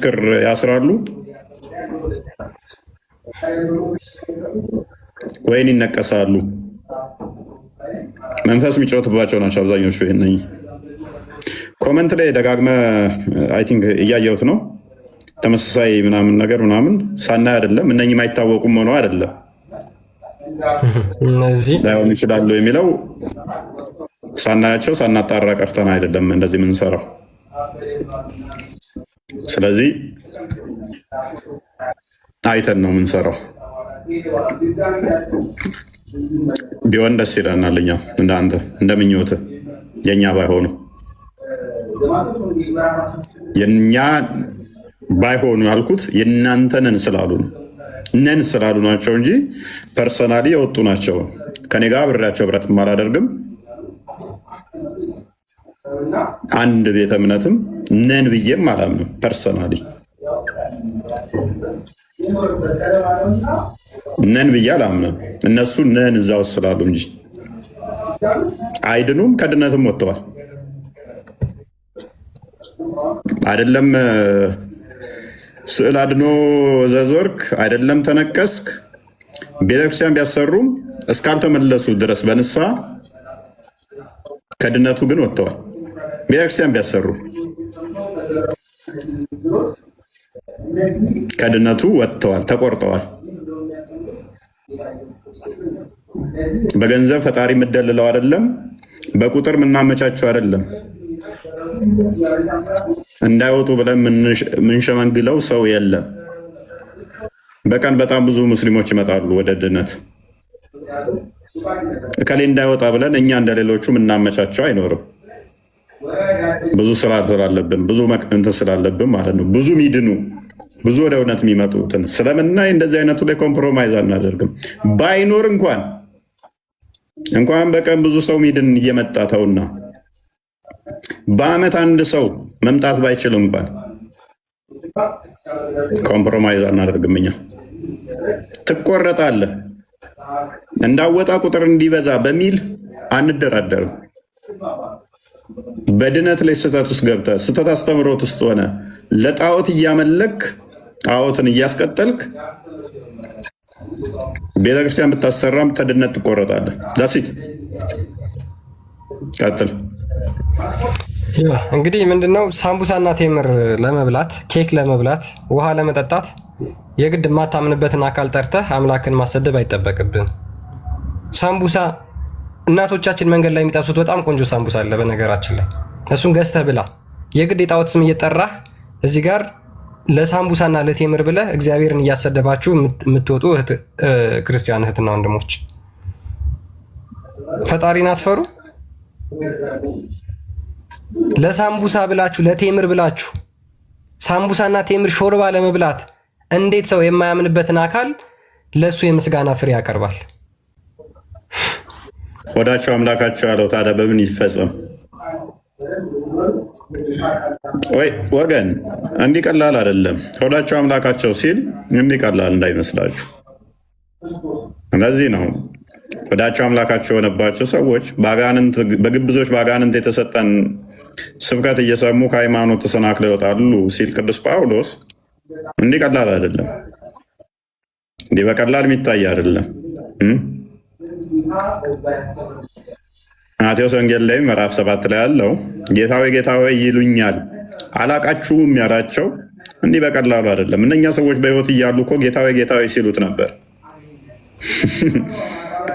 እንዳይመሰክር ያስራሉ ወይን ይነቀሳሉ። መንፈስ የሚጫወትባቸው ናቸው አብዛኞቹ። ይሄን ኮመንት ላይ ደጋግመ አይ ቲንክ እያየሁት ነው። ተመሳሳይ ምናምን ነገር ምናምን ሳናይ አይደለም እነኝም አይታወቁም ሆነው አይደለም እነዚህ ላይሆን ይችላሉ የሚለው ሳናያቸው ሳናጣራ ቀርተን አይደለም እንደዚህ የምንሰራው። ስለዚህ አይተን ነው የምንሰራው። ቢሆን ደስ ይለናል እኛ እንዳንተ እንደምኞት የኛ ባይሆኑ የኛ ባይሆኑ ያልኩት የእናንተንን ስላሉ ነው። ነን ስላሉ ናቸው እንጂ ፐርሰናሊ የወጡ ናቸው። ከኔ ጋር ብሬያቸው ብረት አላደርግም። አንድ ቤተ እምነትም ነን ብዬም አላምንም። ፐርሰናሊ ነን ብዬ አላምንም። እነሱ ነን እዛው ስላሉ እንጂ አይድኑም። ከድነትም ወጥተዋል። አይደለም ስዕል አድኖ ዘዞርክ አይደለም ተነቀስክ። ቤተክርስቲያን ቢያሰሩም እስካልተመለሱ ድረስ በንስሐ ከድነቱ ግን ወጥተዋል። ቤተክርስቲያን ቢያሰሩ ከድነቱ ወጥተዋል፣ ተቆርጠዋል። በገንዘብ ፈጣሪ የምደልለው አይደለም፣ በቁጥር የምናመቻቸው አይደለም። እንዳይወጡ ብለን ምንሸመንግለው ሰው የለም። በቀን በጣም ብዙ ሙስሊሞች ይመጣሉ ወደ ድነት። እከሌ እንዳይወጣ ብለን እኛ እንደሌሎቹ ምናመቻቸው አይኖርም። ብዙ ስራ ስላለብን ብዙ እንትን ስላለብን ማለት ነው። ብዙ ሚድኑ ብዙ ወደ እውነት የሚመጡትን ስለምናይ እንደዚህ አይነቱ ላይ ኮምፕሮማይዝ አናደርግም። ባይኖር እንኳን በቀን ብዙ ሰው ሚድን እየመጣ ተውና በአመት አንድ ሰው መምጣት ባይችል እንኳን ኮምፕሮማይዝ አናደርግም። እኛ ትቆረጣለህ እንዳወጣ ቁጥር እንዲበዛ በሚል አንደራደርም። በድነት ላይ ስህተት ውስጥ ገብተህ ስህተት አስተምሮት ውስጥ ሆነ ለጣዖት እያመለክ ጣዖትን እያስቀጠልክ ቤተክርስቲያን ብታሰራም ተድነት ትቆረጣለህ። ዳሲት ቀጥል። እንግዲህ ምንድነው ሳምቡሳና ቴምር ለመብላት ኬክ ለመብላት ውሃ ለመጠጣት የግድ የማታምንበትን አካል ጠርተህ አምላክን ማሰደብ አይጠበቅብን። ሳምቡሳ እናቶቻችን መንገድ ላይ የሚጠብሱት በጣም ቆንጆ ሳምቡሳ አለ በነገራችን ላይ እሱን ገዝተህ ብላ። የግድ የጣዖት ስም እየጠራህ እዚህ ጋር ለሳምቡሳና ለቴምር ብለህ እግዚአብሔርን እያሰደባችሁ የምትወጡ ክርስቲያን እህትና ወንድሞች ፈጣሪን አትፈሩ? ለሳምቡሳ ብላችሁ ለቴምር ብላችሁ ሳምቡሳና ቴምር ሾርባ ለመብላት እንዴት ሰው የማያምንበትን አካል ለሱ የምስጋና ፍሬ ያቀርባል? ሆዳቸው አምላካቸው ያለው ታዲያ በምን ይፈጸም? ወይ ወገን እንዲህ ቀላል አይደለም። ሆዳቸው አምላካቸው ሲል እንዲህ ቀላል እንዳይመስላችሁ። እንደዚህ ነው ሆዳቸው አምላካቸው የሆነባቸው ሰዎች በግብዞች በአጋንንት የተሰጠን ስብከት እየሰሙ ከሃይማኖት ተሰናክለው ይወጣሉ ሲል ቅዱስ ጳውሎስ እንዲህ ቀላል አይደለም። እንዲህ በቀላል የሚታይ አይደለም። ማቴዎስ ወንጌል ላይ ምዕራፍ 7 ላይ ያለው ጌታ ሆይ ጌታ ሆይ ይሉኛል አላቃችሁም ያላቸው እንዲህ በቀላሉ አይደለም። እነኛ ሰዎች በሕይወት እያሉ እኮ ጌታ ሆይ ጌታ ሆይ ሲሉት ነበር።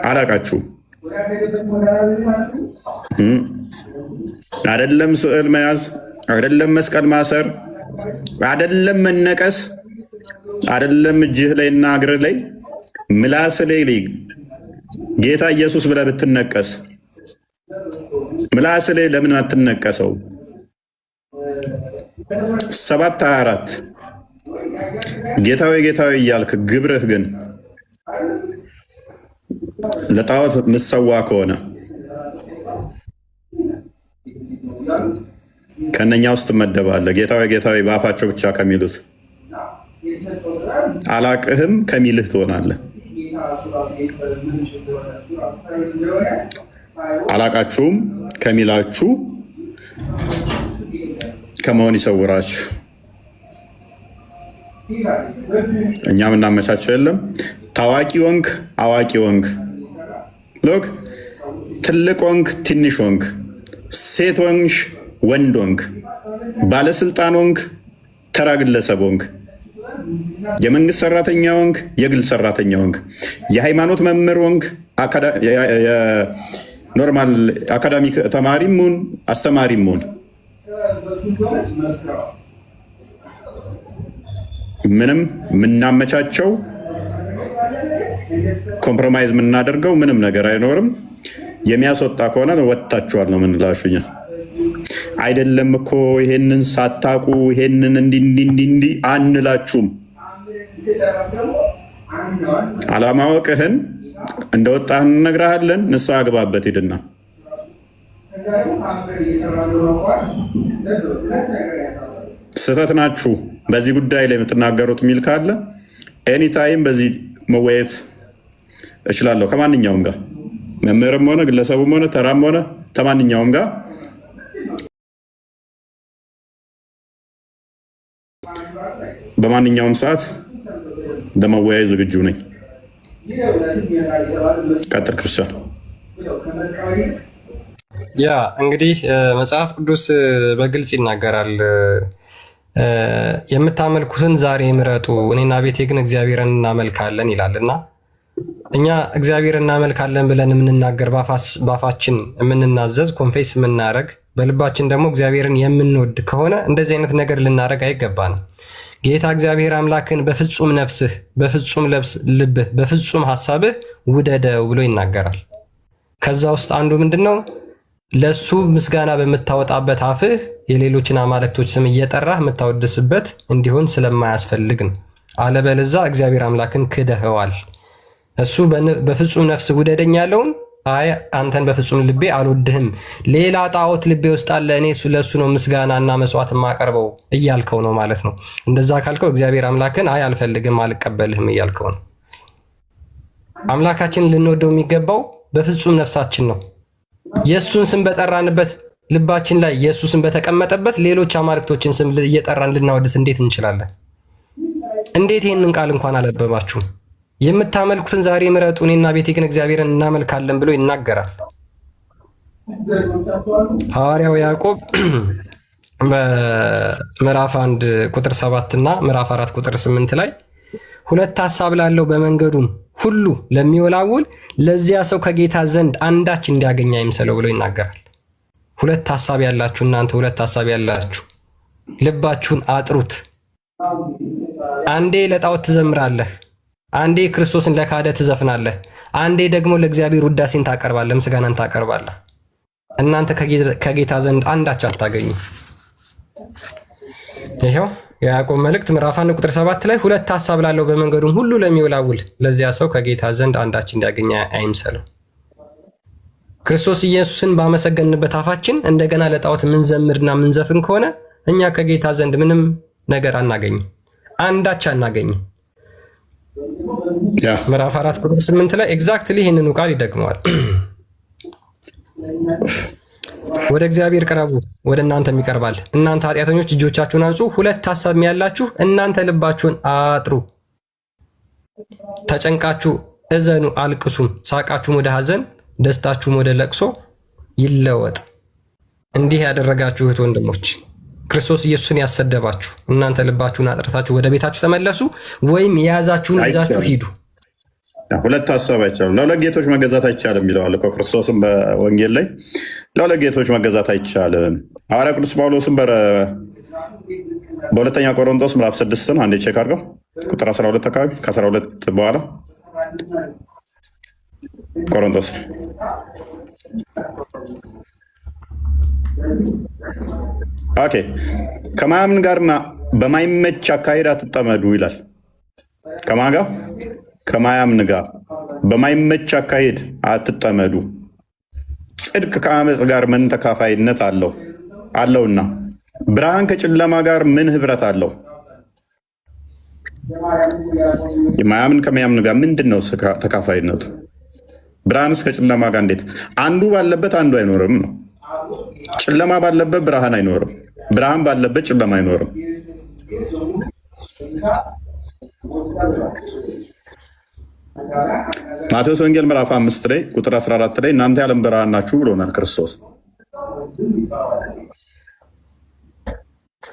አላቃችሁም አይደለም ስዕል መያዝ አይደለም መስቀል ማሰር አይደለም መነቀስ አይደለም እጅህ ላይና እግር ላይ ምላስ ላይ ጌታ ኢየሱስ ብለህ ብትነቀስ ምላስ ላይ ለምን አትነቀሰው? 7:24 ጌታዊ ጌታዊ እያልክ ግብርህ ግን ለጣዖት ምትሰዋ ከሆነ ከነኛ ውስጥ ትመደባለህ። ጌታዊ ጌታዊ በአፋቸው ብቻ ከሚሉት አላቅህም ከሚልህ ትሆናለህ። አላቃችሁም ከሚላችሁ ከመሆን ይሰውራችሁ። እኛ የምናመቻቸው የለም። ታዋቂ ወንክ፣ አዋቂ ወንክ፣ ሎክ ትልቅ ወንክ፣ ትንሽ ወንክ፣ ሴት ወንሽ፣ ወንድ ወንክ፣ ባለስልጣን ወንክ፣ ተራ ግለሰብ ወንክ፣ የመንግስት ሰራተኛ ወንክ፣ የግል ሰራተኛ ወንክ፣ የሃይማኖት መምህር ወንክ፣ ኖርማል አካዳሚክ ተማሪም ሁን አስተማሪም ሁን ምንም የምናመቻቸው ኮምፕሮማይዝ የምናደርገው ምንም ነገር አይኖርም። የሚያስወጣ ከሆነ ወጥታችኋል ነው የምንላሹኛ። አይደለም እኮ ይሄንን ሳታቁ ይሄንን እንዲህ አንላችሁም። አለማወቅህን እንደወጣህ እንነግርሃለን። ንስሐ ግባበት ሂድና ስህተት ናችሁ በዚህ ጉዳይ ላይ የምትናገሩት የሚል ካለ ኤኒታይም በዚህ መወየት እችላለሁ ከማንኛውም ጋር መምህርም ሆነ ግለሰቡም ሆነ ተራም ሆነ ከማንኛውም ጋር በማንኛውም ሰዓት ለመወያይ ዝግጁ ነኝ። ቀጥል ክርስቲያን። ያ እንግዲህ መጽሐፍ ቅዱስ በግልጽ ይናገራል። የምታመልኩትን ዛሬ ምረጡ፣ እኔና ቤቴ ግን እግዚአብሔርን እናመልካለን ይላል እና እኛ እግዚአብሔርን እናመልካለን ብለን የምንናገር ባፋችን የምንናዘዝ ኮንፌስ የምናደርግ በልባችን ደግሞ እግዚአብሔርን የምንወድ ከሆነ እንደዚህ አይነት ነገር ልናደርግ አይገባንም። ጌታ እግዚአብሔር አምላክን በፍጹም ነፍስህ፣ በፍጹም ልብህ፣ በፍጹም ሀሳብህ ውደደው ብሎ ይናገራል። ከዛ ውስጥ አንዱ ምንድን ነው? ለሱ ምስጋና በምታወጣበት አፍህ የሌሎችን አማልክቶች ስም እየጠራህ የምታወድስበት እንዲሆን ስለማያስፈልግ ነው። አለበለዛ እግዚአብሔር አምላክን ክደኸዋል። እሱ በፍጹም ነፍስ ውደደኝ ያለውን አይ አንተን በፍጹም ልቤ አልወድህም፣ ሌላ ጣዖት ልቤ ውስጥ አለ፣ እኔ ለእሱ ነው ምስጋና እና መስዋዕት የማቀርበው እያልከው ነው ማለት ነው። እንደዛ ካልከው እግዚአብሔር አምላክን አይ አልፈልግም፣ አልቀበልህም እያልከው ነው። አምላካችንን ልንወደው የሚገባው በፍጹም ነፍሳችን ነው። የእሱን ስም በጠራንበት ልባችን ላይ የእሱ ስም በተቀመጠበት ሌሎች አማልክቶችን ስም እየጠራን ልናወድስ እንዴት እንችላለን? እንዴት ይህንን ቃል እንኳን አለበባችሁም? የምታመልኩትን ዛሬ ምረጡ፣ እኔና ቤቴ ግን እግዚአብሔርን እናመልካለን ብሎ ይናገራል። ሐዋርያው ያዕቆብ በምዕራፍ 1 ቁጥር 7 እና ምዕራፍ 4 ቁጥር 8 ላይ ሁለት ሐሳብ ላለው በመንገዱም ሁሉ ለሚወላውል ለዚያ ሰው ከጌታ ዘንድ አንዳች እንዲያገኝ አይምሰለው ብሎ ይናገራል። ሁለት ሐሳብ ያላችሁ እናንተ ሁለት ሐሳብ ያላችሁ ልባችሁን አጥሩት። አንዴ ለጣዖት ትዘምራለህ፣ አንዴ ክርስቶስን ለካደ ትዘፍናለህ፣ አንዴ ደግሞ ለእግዚአብሔር ውዳሴን ታቀርባለህ፣ ምስጋናን ታቀርባለህ። እናንተ ከጌታ ዘንድ አንዳች አታገኙ። ይሄው የያዕቆብ መልእክት ምዕራፍ 1 ቁጥር 7 ላይ ሁለት ሐሳብ ላለው በመንገዱም ሁሉ ለሚወላውል ለዚያ ሰው ከጌታ ዘንድ አንዳች እንዲያገኝ አይምሰለው። ክርስቶስ ኢየሱስን ባመሰገንበት አፋችን እንደገና ለጣዖት ምንዘምርና ምንዘፍን ከሆነ እኛ ከጌታ ዘንድ ምንም ነገር አናገኝም፣ አንዳች አናገኝም። ምዕራፍ 4 ቁጥር 8 ላይ ኤግዛክትሊ ይህንኑ ቃል ይደግመዋል። ወደ እግዚአብሔር ቅረቡ፣ ወደ እናንተም ይቀርባል። እናንተ ኃጢአተኞች እጆቻችሁን አንጹ፣ ሁለት ሐሳብ ያላችሁ እናንተ ልባችሁን አጥሩ። ተጨንቃችሁ እዘኑ አልቅሱም፣ ሳቃችሁም ወደ ሐዘን ደስታችሁም ወደ ለቅሶ ይለወጥ። እንዲህ ያደረጋችሁ እህት ወንድሞች፣ ክርስቶስ ኢየሱስን ያሰደባችሁ እናንተ ልባችሁን አጥርታችሁ ወደ ቤታችሁ ተመለሱ፣ ወይም የያዛችሁን ይዛችሁ ሂዱ። ሁለት ሐሳብ አይቻልም። ለሁለት ጌቶች መገዛት አይቻልም ይለዋል እኮ ክርስቶስም በወንጌል ላይ ለሁለት ጌቶች መገዛት አይቻልም። ሐዋርያ ቅዱስ ጳውሎስም በሁለተኛ ቆሮንቶስ ምዕራፍ 6 አንዴ ቼክ አድርገው ቁጥር 12 አካባቢ ከ12 በኋላ ቆሮንቶስ ኦኬ ከማያምን ጋር በማይመች አካሄድ አትጠመዱ ይላል። ከማን ጋር? ከማያምን ጋር በማይመች አካሄድ አትጠመዱ። ጽድቅ ከአመፅ ጋር ምን ተካፋይነት አለውና? ብርሃን ከጨለማ ጋር ምን ህብረት አለው? የማያምን ከማያምን ጋር ምንድን ነው ተካፋይነቱ? ብርሃንስ ከጨለማ ጋር እንዴት? አንዱ ባለበት አንዱ አይኖርም ነው። ጨለማ ባለበት ብርሃን አይኖርም፣ ብርሃን ባለበት ጨለማ አይኖርም። ማቴዎስ ወንጌል ምዕራፍ 5 ላይ ቁጥር 14 ላይ እናንተ የዓለም ብርሃን ናችሁ ብሎናል ክርስቶስ።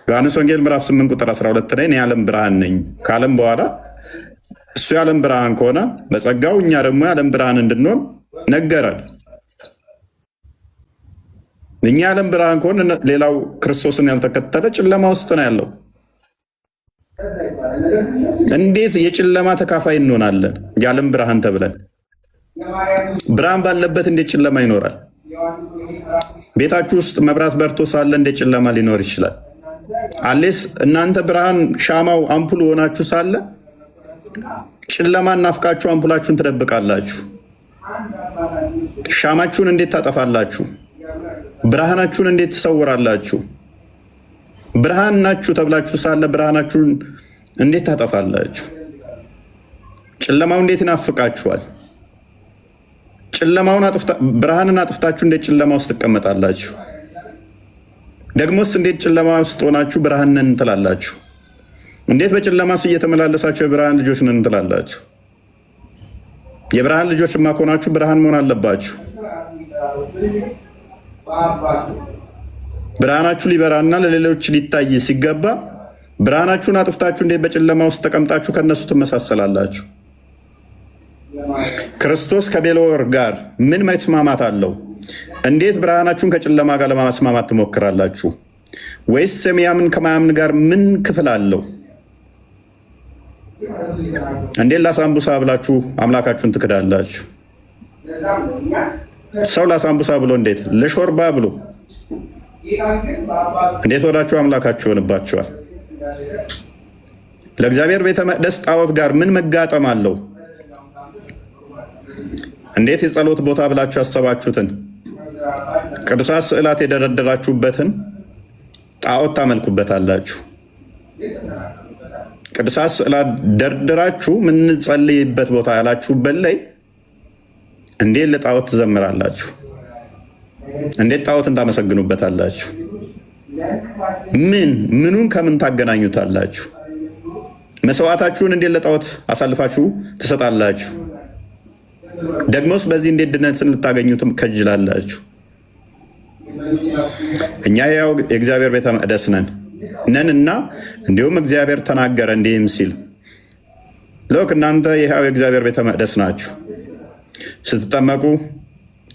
ዮሐንስ ወንጌል ምዕራፍ 8 ቁጥር 12 ላይ እኔ የዓለም ብርሃን ነኝ ካለም በኋላ እሱ የዓለም ብርሃን ከሆነ በጸጋው እኛ ደግሞ የዓለም ብርሃን እንድንሆን ነገረን። እኛ የዓለም ብርሃን ከሆነ ሌላው ክርስቶስን ያልተከተለ ጨለማ ውስጥ ነው ያለው። እንዴት የጨለማ ተካፋይ እንሆናለን? የዓለም ብርሃን ተብለን ብርሃን ባለበት እንዴት ጨለማ ይኖራል? ቤታችሁ ውስጥ መብራት በርቶ ሳለ እንዴት ጨለማ ሊኖር ይችላል? አሌስ እናንተ ብርሃን ሻማው አምፑል ሆናችሁ ሳለ ጨለማ ናፍቃችሁ አምፑላችሁን ትደብቃላችሁ። ሻማችሁን እንዴት ታጠፋላችሁ? ብርሃናችሁን እንዴት ትሰውራላችሁ? ብርሃን ናችሁ ተብላችሁ ሳለ ብርሃናችሁን እንዴት ታጠፋላችሁ? ጨለማው እንዴት ይናፍቃችኋል? ብርሃንን አጥፍታችሁ እንዴት ጨለማ ውስጥ ትቀመጣላችሁ? ደግሞስ እንዴት ጨለማ ውስጥ ሆናችሁ ብርሃን ነን ትላላችሁ? እንዴት በጨለማስ እየተመላለሳችሁ የብርሃን ልጆች ነን ትላላችሁ? የብርሃን ልጆችማ ከሆናችሁ ብርሃን መሆን አለባችሁ። ብርሃናችሁ ሊበራና ለሌሎች ሊታይ ሲገባ ብርሃናችሁን አጥፍታችሁ እንዴት በጨለማ ውስጥ ተቀምጣችሁ ከነሱ ትመሳሰላላችሁ? ክርስቶስ ከቤልወር ጋር ምን መስማማት አለው? እንዴት ብርሃናችሁን ከጨለማ ጋር ለማስማማት ትሞክራላችሁ? ወይስ የሚያምን ከማያምን ጋር ምን ክፍል አለው? እንዴት ለሳምቡሳ ብላችሁ አምላካችሁን ትክዳላችሁ? ሰው ለሳምቡሳ ብሎ እንዴት ለሾርባ ብሎ እንዴት ወዳችሁ አምላካችሁ ይሆንባችኋል? ለእግዚአብሔር ቤተ መቅደስ ጣዖት ጋር ምን መጋጠም አለው? እንዴት የጸሎት ቦታ ብላችሁ ያሰባችሁትን ቅዱሳት ስዕላት የደረደራችሁበትን ጣዖት ታመልኩበታላችሁ። ቅዱሳት ስዕላት ደርድራችሁ ምንጸልይበት ቦታ ያላችሁበት ላይ እንዴት ለጣዖት ትዘምራላችሁ? እንዴት ጣዖትን ታመሰግኑበታላችሁ? ምኑን ከምን ታገናኙታላችሁ? መስዋዕታችሁን እንዴት ለጣዖት አሳልፋችሁ ትሰጣላችሁ? ደግሞስ በዚህ እንዴት ድነትን ልታገኙትም ከጅላላችሁ? እኛ ያው የእግዚአብሔር ቤተ መቅደስ ነንና እንዲሁም እግዚአብሔር ተናገረ እንዲህም ሲል ሎክ እናንተ ይኸው የእግዚአብሔር ቤተ መቅደስ ናችሁ። ስትጠመቁ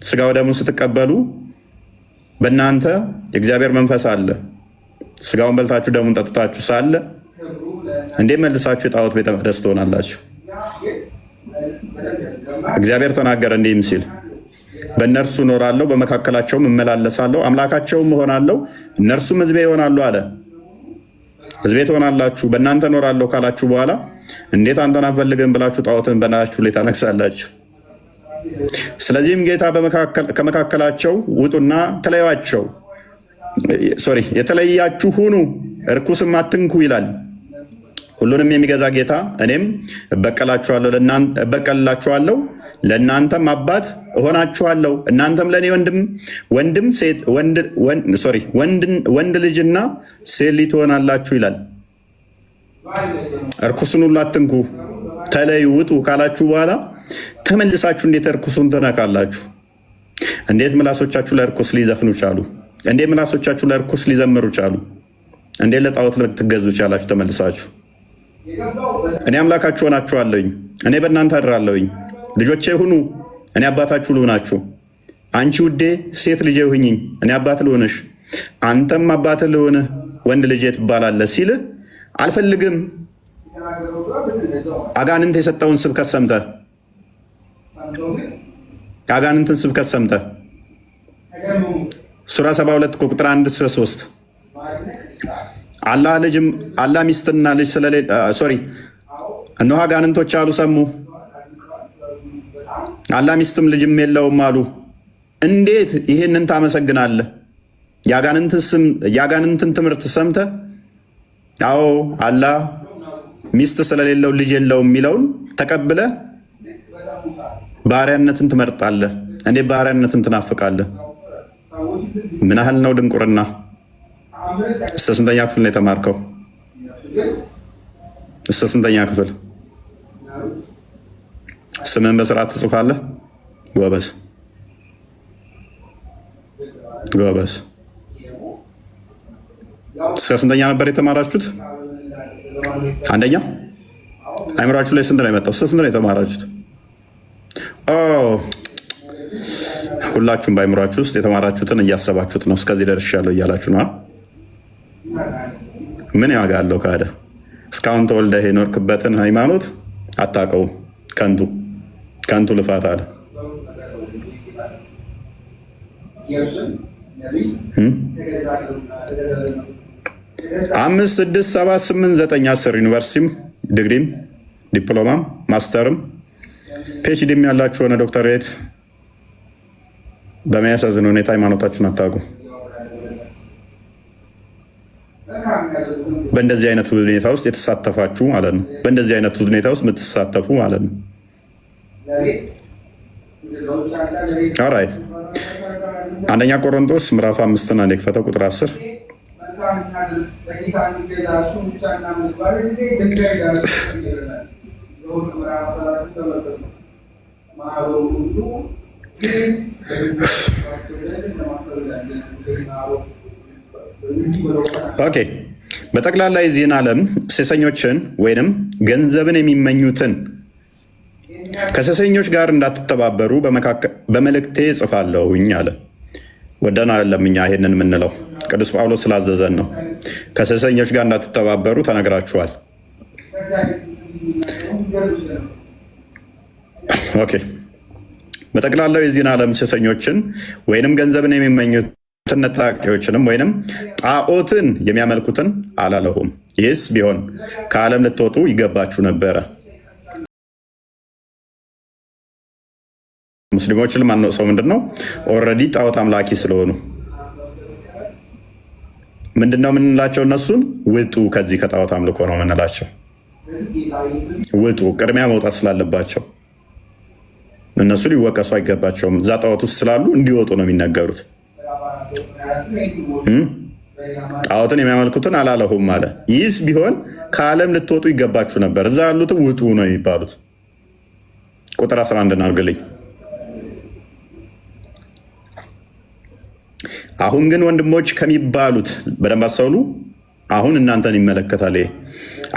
ስጋ ወደሙን ስትቀበሉ በእናንተ የእግዚአብሔር መንፈስ አለ። ስጋውን በልታችሁ ደሙን ጠጥታችሁ ሳለ እንዴት መልሳችሁ የጣዖት ቤተ መቅደስ ትሆናላችሁ? እግዚአብሔር ተናገረ እንዲህም ሲል በእነርሱ እኖራለሁ፣ በመካከላቸውም እመላለሳለሁ፣ አምላካቸውም እሆናለሁ፣ እነርሱም ሕዝቤ ይሆናሉ አለ። ሕዝቤ ትሆናላችሁ በእናንተ እኖራለሁ ካላችሁ በኋላ እንዴት አንተን አንፈልግም ብላችሁ ጣዖትን በላያችሁ ላይ ታነግሳላችሁ? ስለዚህም ጌታ ከመካከላቸው ውጡና ተለዩአቸው፣ የተለያችሁ ሁኑ፣ እርኩስም አትንኩ ይላል። ሁሉንም የሚገዛ ጌታ እኔም እበቀልላችኋለሁ፣ ለእናንተም አባት እሆናችኋለሁ፣ እናንተም ለእኔ ወንድ ልጅና ሴት ልጅ ትሆናላችሁ ይላል። እርኩስን ሁሉ አትንኩ፣ ተለዩ፣ ውጡ ካላችሁ በኋላ ተመልሳችሁ እንዴት እርኩሱን ትነካላችሁ? እንዴት ምላሶቻችሁ ለእርኩስ ሊዘፍኑ ቻሉ? እንዴት ምላሶቻችሁ ለእርኩስ ሊዘምሩ ቻሉ? እንዴት ለጣዖት ልትገዙ ቻላችሁ? ተመልሳችሁ እኔ አምላካችሁ ሆናችኋለሁኝ፣ እኔ በእናንተ አድራለሁኝ፣ ልጆቼ ሁኑ፣ እኔ አባታችሁ ልሆናችሁ። አንቺ ውዴ ሴት ልጄ ሁኚኝ፣ እኔ አባት ልሆንሽ፣ አንተም አባት ልሆንህ፣ ወንድ ልጄ ትባላለህ ሲል አልፈልግም። አጋንንት የሰጠውን ስብከት ሰምተህ አጋንንትን ስብከት ሰምተህ ሱራ 72 ቁጥር 1-3 አላህ ሚስትና ልጅ እነሆ አጋንንቶች አሉ ሰሙ፣ አላህ ሚስትም ልጅም የለውም አሉ። እንዴት ይህንን ታመሰግናለህ? የአጋንንትን ትምህርት ሰምተህ አዎ አላህ ሚስት ስለሌለው ልጅ የለውም የሚለውን ተቀብለህ ባሪያነትን ትመርጣለህ። እንዴት ባሪያነትን ትናፍቃለህ? ምን ያህል ነው ድንቁርና! እስከ ስንተኛ ክፍል ነው የተማርከው? እስከ ስንተኛ ክፍል? ስምን በስርዓት ትጽፋለህ? ጎበዝ ጎበዝ። እስከ ስንተኛ ነበር የተማራችሁት? አንደኛ። አይምራችሁ ላይ ስንት ነው የመጣው? ስንት ነው የተማራችሁት? ሁላችሁም በአይምራችሁ ውስጥ የተማራችሁትን እያሰባችሁት ነው። እስከዚህ ደርሻለሁ እያላችሁ ነው። ምን ዋጋ አለው ካደ? እስካሁን ተወልደህ የኖርክበትን ሃይማኖት አታውቀውም። ከንቱ ልፋት አለ። 5 6 7 8 9 10 ዩኒቨርሲቲም ዲግሪም ዲፕሎማም ማስተርም ፒኤችዲም ያላችሁ ሆነ ዶክተሬት በሚያሳዝን ሁኔታ ሃይማኖታችሁን አታውቁም። በእንደዚህ አይነት ሁኔታ ውስጥ የተሳተፋችሁ ማለት ነው። በእንደዚህ አይነት ሁኔታ ውስጥ የምትሳተፉ ማለት ነው። ኦራይት አንደኛ ቆሮንቶስ ምዕራፍ 5 እና ክፈተው ቁጥር 10 ኦኬ። በጠቅላላ የዚህን ዓለም ሴሰኞችን ወይንም ገንዘብን የሚመኙትን ከሴሰኞች ጋር እንዳትተባበሩ በመልእክቴ ጽፋለሁኝ አለ። ወደን አይደለም እኛ ይሄንን የምንለው፣ ቅዱስ ጳውሎስ ስላዘዘን ነው። ከሴሰኞች ጋር እንዳትተባበሩ ተነግራችኋል። ኦኬ። በጠቅላላው የዚህን ዓለም ሴሰኞችን ወይንም ገንዘብን የሚመኙትን ነጣቂዎችንም ወይንም ጣዖትን የሚያመልኩትን አላለሁም። ይህስ ቢሆን ከዓለም ልትወጡ ይገባችሁ ነበረ። ሙስሊሞችን ማንወቅሰው ምንድን ነው? ኦልሬዲ ጣዖት አምላኪ ስለሆኑ ምንድን ነው የምንላቸው? እነሱን ውጡ፣ ከዚህ ከጣዖት አምልኮ ነው የምንላቸው። ውጡ፣ ቅድሚያ መውጣት ስላለባቸው እነሱ ሊወቀሱ አይገባቸውም። እዛ ጣዖት ውስጥ ስላሉ እንዲወጡ ነው የሚነገሩት። ጣዖትን የሚያመልኩትን አላለሁም አለ። ይህስ ቢሆን ከዓለም ልትወጡ ይገባችሁ ነበር። እዛ ያሉትም ውጡ ነው የሚባሉት። ቁጥር 11 እናድርግልኝ። አሁን ግን ወንድሞች ከሚባሉት በደንብ አስተውሉ። አሁን እናንተን ይመለከታል።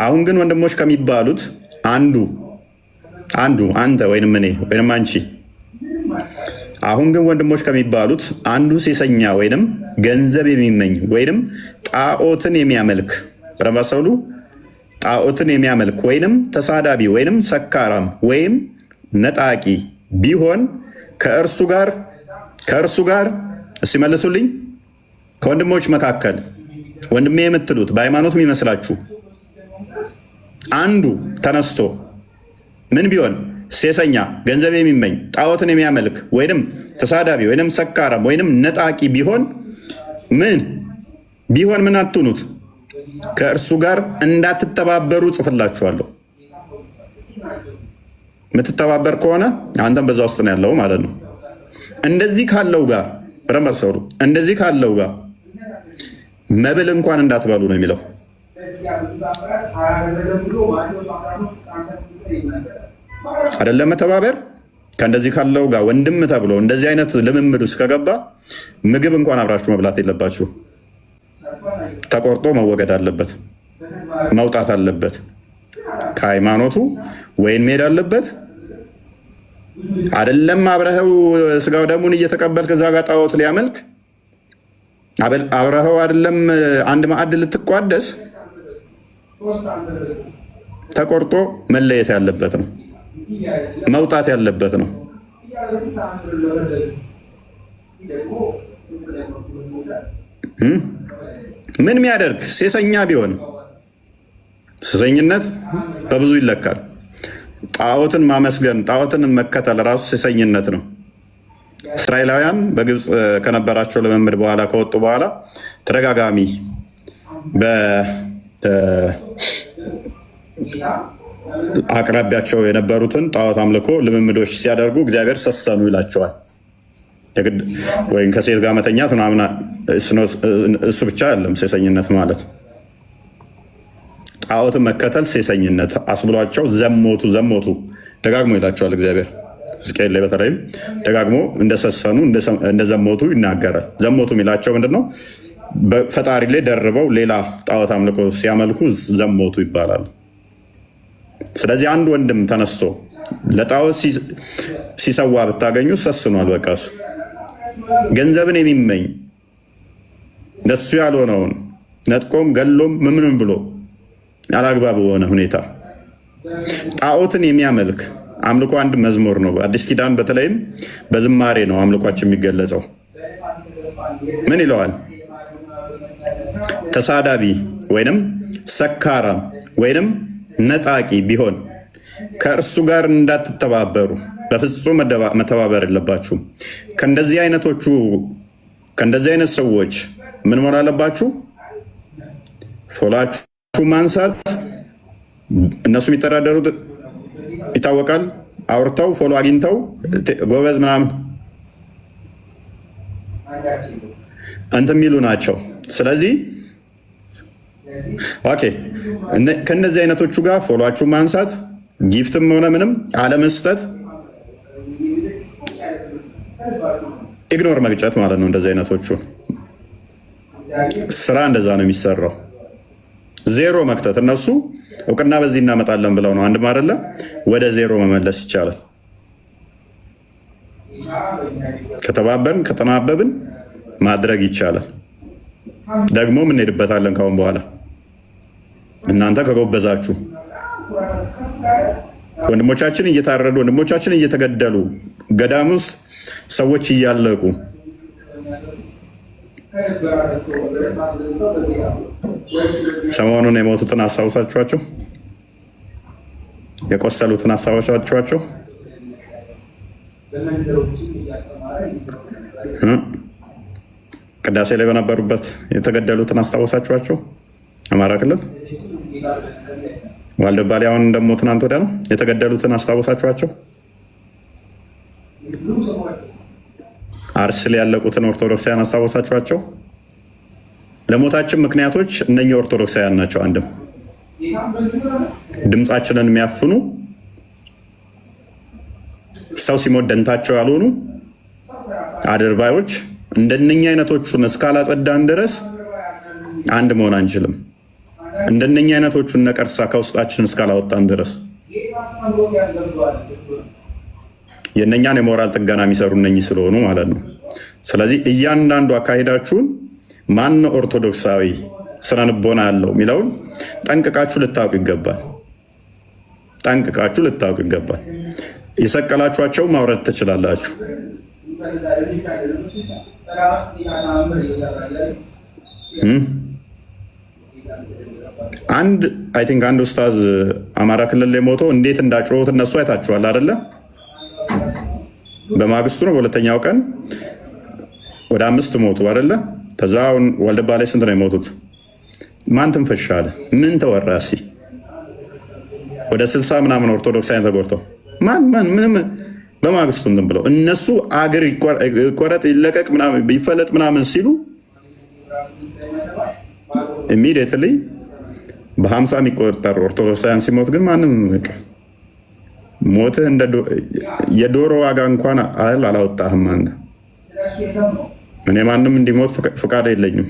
አሁን ግን ወንድሞች ከሚባሉት አንዱ አንተ ወይንም እኔ ወይንም አንቺ፣ አሁን ግን ወንድሞች ከሚባሉት አንዱ ሴሰኛ ወይንም ገንዘብ የሚመኝ ወይንም ጣዖትን የሚያመልክ፣ በደንብ አስተውሉ፣ ጣዖትን የሚያመልክ ወይንም ተሳዳቢ ወይንም ሰካራም ወይም ነጣቂ ቢሆን ከእርሱ ጋር እስቲ መልሱልኝ። ከወንድሞች መካከል ወንድሜ የምትሉት በሃይማኖት የሚመስላችሁ አንዱ ተነስቶ ምን ቢሆን ሴሰኛ፣ ገንዘብ የሚመኝ፣ ጣዖትን የሚያመልክ ወይንም ተሳዳቢ ወይንም ሰካራም ወይንም ነጣቂ ቢሆን ምን አትሁኑት? ከእርሱ ጋር እንዳትተባበሩ ጽፍላችኋለሁ። የምትተባበር ከሆነ አንተም በዛ ውስጥ ነው ያለው ማለት ነው። እንደዚህ ካለው ጋር ረመሰሩ እንደዚህ ካለው ጋር መብል እንኳን እንዳትበሉ ነው የሚለው። አይደለም መተባበር ከእንደዚህ ካለው ጋር ወንድም ተብሎ እንደዚህ አይነት ልምምድ ውስጥ ከገባ ምግብ እንኳን አብራችሁ መብላት የለባችሁ። ተቆርጦ መወገድ አለበት፣ መውጣት አለበት ከሃይማኖቱ፣ ወይን መሄድ አለበት። አይደለም አብረኸው ስጋው ደሙን እየተቀበልክ እዛ ጋር ጣዖት ሊያመልክ አብረኸው አይደለም አንድ ማዕድ ልትቋደስ ተቆርጦ መለየት ያለበት ነው፣ መውጣት ያለበት ነው። ምን የሚያደርግ ሴሰኛ ቢሆን ሴሰኝነት በብዙ ይለካል። ጣዖትን ማመስገን፣ ጣዖትን መከተል ራሱ ሴሰኝነት ነው። እስራኤላውያን በግብፅ ከነበራቸው ልምምድ በኋላ ከወጡ በኋላ ተደጋጋሚ አቅራቢያቸው የነበሩትን ጣዖት አምልኮ ልምምዶች ሲያደርጉ እግዚአብሔር ሰሰኑ ይላቸዋል። ወይም ከሴት ጋር መተኛት ምናምን እሱ ብቻ አይደለም ሴሰኝነት ማለት። ጣዖትን መከተል ሴሰኝነት አስብሏቸው ዘሞቱ። ደጋግሞ ይላቸዋል እግዚአብሔር። ሕዝቅኤል ላይ በተለይም ደጋግሞ እንደሰሰኑ እንደዘሞቱ ይናገራል። ዘሞቱ የሚላቸው ምንድነው? በፈጣሪ ላይ ደርበው ሌላ ጣዖት አምልኮ ሲያመልኩ ዘሞቱ ይባላል። ስለዚህ አንድ ወንድም ተነስቶ ለጣዖት ሲሰዋ ብታገኙ ሰስኗል። በቃ እሱ ገንዘብን የሚመኝ ለሱ ያልሆነውን ነጥቆም ገሎም ምንም ብሎ አላግባብ በሆነ ሁኔታ ጣዖትን የሚያመልክ አምልኮ አንድ መዝሙር ነው። አዲስ ኪዳን በተለይም በዝማሬ ነው አምልኳችን የሚገለጸው። ምን ይለዋል? ተሳዳቢ ወይንም ሰካራም ወይንም ነጣቂ ቢሆን ከእርሱ ጋር እንዳትተባበሩ፣ በፍጹም መተባበር የለባችሁም። ከእንደዚህ አይነት ሰዎች ምን መሆን አለባችሁ? ፎላችሁ ማንሳት። እነሱ የሚተዳደሩት ይታወቃል። አውርተው ፎሎ አግኝተው ጎበዝ ምናምን እንትን የሚሉ ናቸው። ስለዚህ ኦኬ፣ ከእነዚህ አይነቶቹ ጋር ፎሎችሁ ማንሳት፣ ጊፍትም ሆነ ምንም አለመስጠት፣ ኢግኖር መግጨት ማለት ነው። እንደዚህ አይነቶቹ ስራ እንደዛ ነው የሚሰራው። ዜሮ መክተት። እነሱ እውቅና በዚህ እናመጣለን ብለው ነው አንድ ማረለ ወደ ዜሮ መመለስ ይቻላል። ከተባበርን ከተናበብን ማድረግ ይቻላል። ደግሞ እንሄድበታለን ካሁን በኋላ እናንተ ከጎበዛችሁ። ወንድሞቻችን እየታረዱ ወንድሞቻችን እየተገደሉ ገዳም ውስጥ ሰዎች እያለቁ ሰሞኑን የሞቱትን አስታውሳችኋቸው? የቆሰሉትን አስታውሳችኋቸው? ቅዳሴ ላይ በነበሩበት የተገደሉትን አስታውሳችኋቸው? አማራ ክልል ዋልድባ ላይ አሁን ደግሞ ትናንት ወዲያ ነው የተገደሉትን አስታውሳችኋቸው? አርሲ ላይ ያለቁትን ኦርቶዶክሳውያን አስታውሳችኋቸው? ለሞታችን ምክንያቶች እነኚህ ኦርቶዶክሳውያን ናቸው። አንድም ድምፃችንን የሚያፍኑ ሰው ሲሞት ደንታቸው ያልሆኑ አድርባዮች እንደነኛ አይነቶቹን እስካላጸዳን ድረስ አንድ መሆን አንችልም። እንደነኛ አይነቶቹን ነቀርሳ ከውስጣችን እስካላወጣን ድረስ የእነኛን የሞራል ጥገና የሚሰሩ እነኚህ ስለሆኑ ማለት ነው። ስለዚህ እያንዳንዱ አካሄዳችሁን ማን ኦርቶዶክሳዊ ስነ ልቦና ያለው የሚለውን ጠንቅቃችሁ ልታውቁ ይገባል። ጠንቅቃችሁ ልታውቁ ይገባል። የሰቀላችኋቸው ማውረድ ትችላላችሁ። አይ ቲንክ አንድ ኡስታዝ አማራ ክልል ላይ ሞቶ እንዴት እንዳጮሁት እነሱ አይታችኋል አይደለ? በማግስቱ ነው በሁለተኛው ቀን ወደ 5 ሞቱ አይደለ? ከዛ ዋልድባ ላይ ስንት ነው የሞቱት? ማን ትንፈሻ አለ? ምን ተወራ? እስኪ ወደ 60 ምናምን ኦርቶዶክሳውያን ተጎድተው ምንም በማግስቱ እንትን ብለው እነሱ አገር ይቆረጥ ይለቀቅ ምናምን ይፈለጥ ምናምን ሲሉ ኢሚዲየትሊ በ50 የሚቆጠር ኦርቶዶክሳውያን ሲሞት ግን ማንም ሞትህ እንደ የዶሮ ዋጋ እንኳን አላወጣህም አንተ። እኔ ማንም እንዲሞት ፍቃድ የለኝም።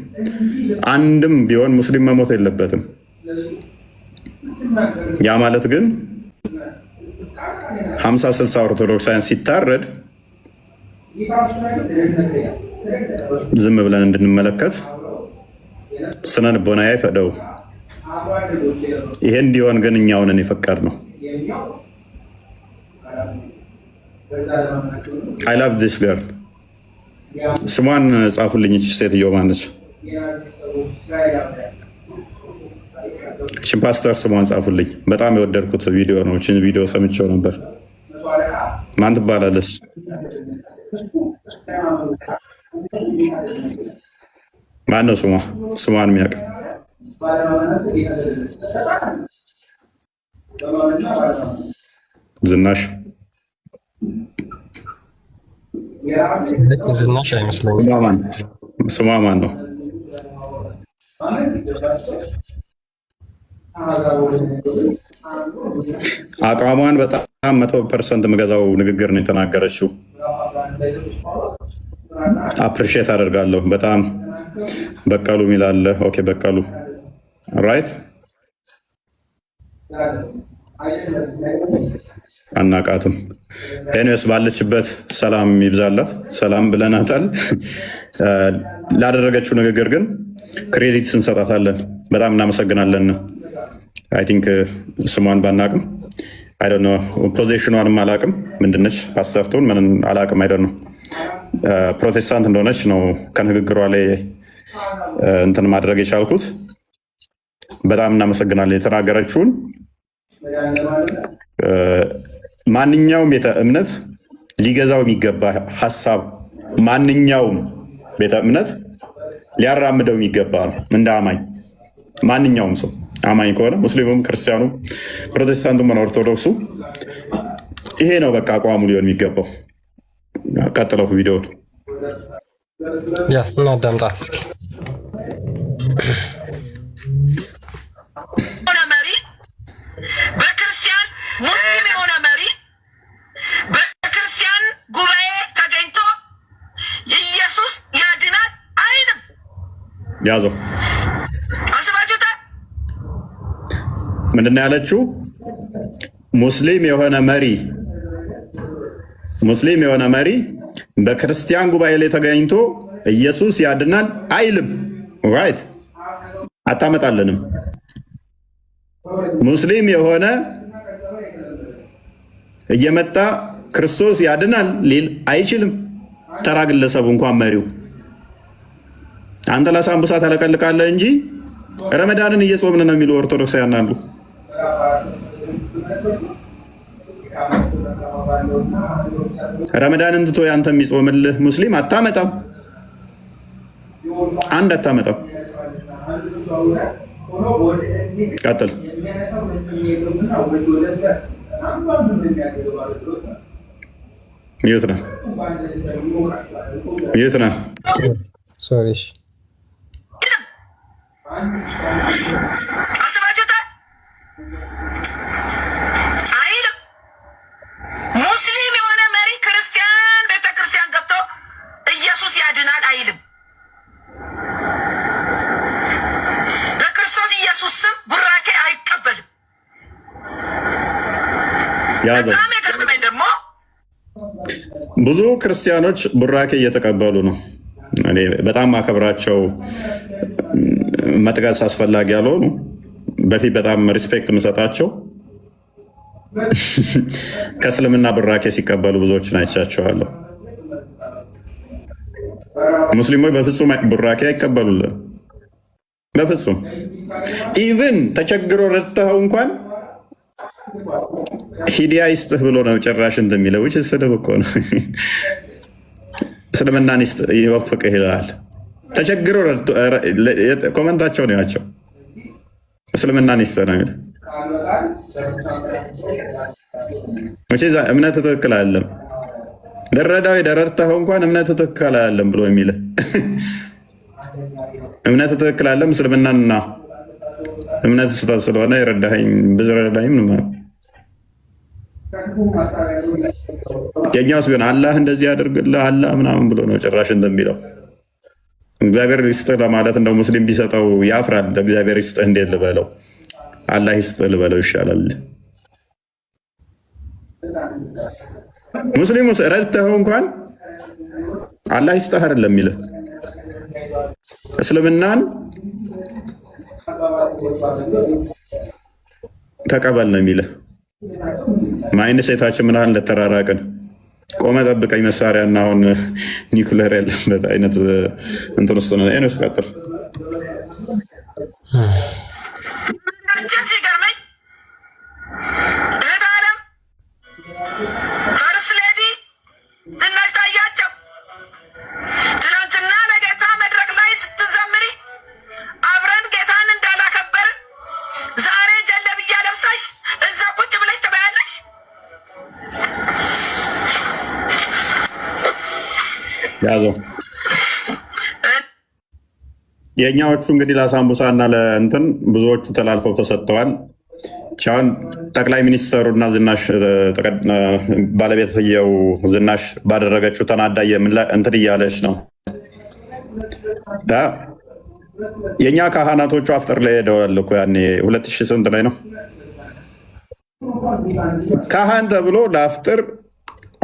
አንድም ቢሆን ሙስሊም መሞት የለበትም። ያ ማለት ግን 50-60 ኦርቶዶክሳውያን ሲታረድ ዝም ብለን እንድንመለከት ስነ ልቦና አይፈቅደው። ይሄ እንዲሆን ግን እኛውን የፈቀድ ነው። አይ ላቭ ዲስ ገርል። ስሟን ጻፉልኝ። ሴትዮ ማነች? እችን ፓስተር ስሟን ጻፉልኝ። በጣም የወደድኩት ቪዲዮ ነው። እችን ቪዲዮ ሰምቼው ነበር። ማን ትባላለች? ማን ነው ስሟ? ስሟን የሚያውቅ ዝናሽ ዝናሽ አይመስለኝም። ስሟ ማን ነው? አቋሟን በጣም 100% የምገዛው ንግግር ነው የተናገረችው። አፕሪሼት አደርጋለሁ በጣም። በቀሉ ሚላለ ኦኬ፣ በቀሉ ራይት አናቃትም። ኤኒዌይስ ባለችበት ሰላም ይብዛላት። ሰላም ብለናታል። ላደረገችው ንግግር ግን ክሬዲት እንሰጣታለን። በጣም እናመሰግናለን። አይ ቲንክ ስሟን ባናቅም አይ ዶንት ኖ ፖዚሽኗንም አላቅም። ምንድነች ፓስተርቱን ምን አላቅም። አይ ዶንት ኖ ፕሮቴስታንት እንደሆነች ነው ከንግግሯ ላይ እንትን ማድረግ የቻልኩት። በጣም እናመሰግናለን። የተናገረችውን ማንኛውም ቤተ እምነት ሊገዛው የሚገባ ሀሳብ ማንኛውም ቤተ እምነት ሊያራምደው የሚገባ ነው። እንደ አማኝ ማንኛውም ሰው አማኝ ከሆነ ሙስሊሙም፣ ክርስቲያኑም፣ ፕሮቴስታንቱም ሆነ ኦርቶዶክሱ ይሄ ነው በቃ አቋሙ ሊሆን የሚገባው። ቀጥለው ቪዲዮውን እናዳምጣት እስኪ። መሪ በክርስቲያን ሙስሊም የሆነ መሪ በክርስቲያን ጉባኤ ተገኝቶ ኢየሱስ ያድናል አይልም። ያዘው አስባችሁታል? ምንድን ነው ያለችው? ሙስሊም የሆነ መሪ በክርስቲያን ጉባኤ ላይ ተገኝቶ ኢየሱስ ያድናል አይልም። ራይት አታመጣልንም። ሙስሊም የሆነ እየመጣ ክርስቶስ ያድናል ሊል አይችልም። ተራ ግለሰቡ እንኳን መሪው። አንተ ለሳምቡሳ ተለቀልቃለህ እንጂ ረመዳንን እየጾምን ነው የሚሉ ኦርቶዶክሳውያን አሉ። ረመዳንን ትቶ ያንተ የሚጾምልህ ሙስሊም አታመጣም። አንድ አታመጣም። ቀጥል። ሚዩት ነህ። ሶሪ አስባችሁታል? አይልም። ሙስሊም የሆነ መሪ ክርስቲያን ቤተክርስቲያን ገብቶ ኢየሱስ ያድናል አይልም። በክርስቶስ ኢየሱስ ስም ቡራኬ አይቀበልም። በጣም የገረመኝ ደግሞ ብዙ ክርስቲያኖች ቡራኬ እየተቀበሉ ነው። እኔ በጣም ማከብራቸው መጥቀስ አስፈላጊ ያልሆኑ በፊት በጣም ሪስፔክት የምሰጣቸው ከእስልምና ቡራኬ ሲቀበሉ ብዙዎችን አይቻቸዋለሁ። ሙስሊሞች በፍጹም ቡራኬ አይቀበሉልን። በፍጹም ኢቭን ተቸግሮ ረድተኸው እንኳን ሂዲያ ይስጥህ ብሎ ነው ጭራሽ እንትን የሚለው። ውጭ ስድብ እኮ ነው። እስልምናን ይወፍቅህ ይላል። ተቸግሮ ኮመንታቸው ነው ያቸው። እስልምናን ይስጥህ ነው የሚለው። እምነት ትክክል አይደለም። ደረዳዊ ደረድተኸው እንኳን እምነት ትክክል አይደለም ብሎ የሚል እምነት ትክክል አይደለም። እስልምናና እምነት ስህተት ስለሆነ የረዳኸኝ ብዙ ረዳኸኝ ነው። የኛውስ ቢሆን አላህ እንደዚህ ያደርግልህ አላህ ምናምን ብሎ ነው ጭራሽ እንደሚለው። እግዚአብሔር ይስጥህ ለማለት እንደው ሙስሊም ቢሰጠው ያፍራል። እግዚአብሔር ይስጥህ እንዴት ልበለው? አላህ ይስጥህ ልበለው ይሻላል። ሙስሊሙ ረድተኸው እንኳን አላህ ይስጥህ አይደለም የሚልህ። እስልምናን ተቀበል ነው የሚልህ። ማይን ሴታችን ምናምን እንደተራራቅን ቆመ ጠብቀኝ መሳሪያ እና አሁን ኒውክሌር ያለበት አይነት እንትን ውስጥ ነው። ኤኒዌይስ ቀጥል። ሲገርመኝ እህት ዓለም ፈርስ ሌዲ ዝናሽ ታያቸው ትናንትና ለጌታ መድረክ ላይ ስትዘምሪ አብረን ጌታን እንዳላከበርን ዛሬ ጀለብያ ለብሳሽ እዛ ቁጭ ብለሽ ትበያለሽ። ያዘው የእኛዎቹ እንግዲህ ለሳምቡሳ እና ለእንትን ብዙዎቹ ተላልፈው ተሰጥተዋል። ቻውን ጠቅላይ ሚኒስተሩና ዝናሽ ባለቤትየው ዝናሽ ባደረገችው ተናዳ እንትን እያለች ነው። የእኛ ካህናቶቹ አፍጥር ላይ ሄደዋል እኮ ያኔ 2000 ስንት ላይ ነው ካህን ተብሎ ለአፍጥር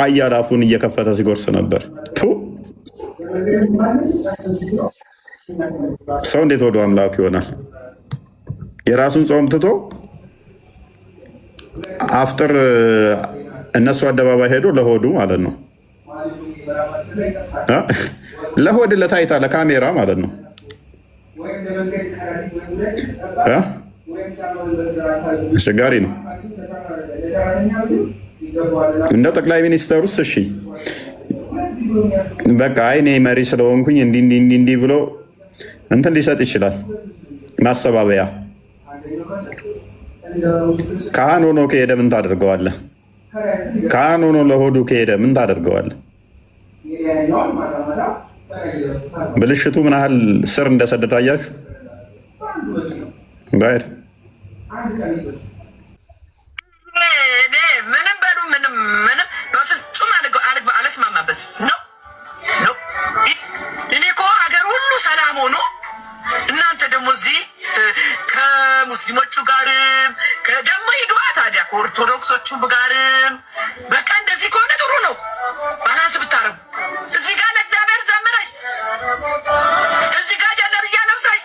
አያላፉን እየከፈተ ሲጎርስ ነበር። ሰው እንዴት ወደ አምላኩ ይሆናል? የራሱን ጾም ትቶ አፍጥር እነሱ አደባባይ ሄዶ ለሆዱ ማለት ነው፣ ለሆድ ለታይታ ለካሜራ ማለት ነው። አስቸጋሪ ነው። እንደ ጠቅላይ ሚኒስተር ውስጥ እሺ በቃ እኔ መሪ ስለሆንኩኝ እንዲህ ብሎ እንትን ሊሰጥ ይችላል ማሰባበያ። ካህን ሆኖ ከሄደ ምን ታደርገዋለህ? ካህን ሆኖ ለሆዱ ከሄደ ምን ታደርገዋለህ? ብልሽቱ ምን ያህል ስር እንደሰደደ አያችሁ። ጋር ምንም በሉ ምንም በፍጹም አልስማማበት ነው። እኔ እኮ ሀገር ሁሉ ሰላም ሆኖ እናንተ ደግሞ እዚህ ከሙስሊሞቹ ጋርም ደግሞ ሂዱዋ ታዲያ ከኦርቶዶክሶቹም ጋርም በቃ እንደዚህ ከሆነ ጥሩ ነው። ባላንስ ብታረጉ እዚህ ጋር ለእግዚአብሔር ዘምረሽ እዚህ ጋር ጀለብያ ለብሳሽ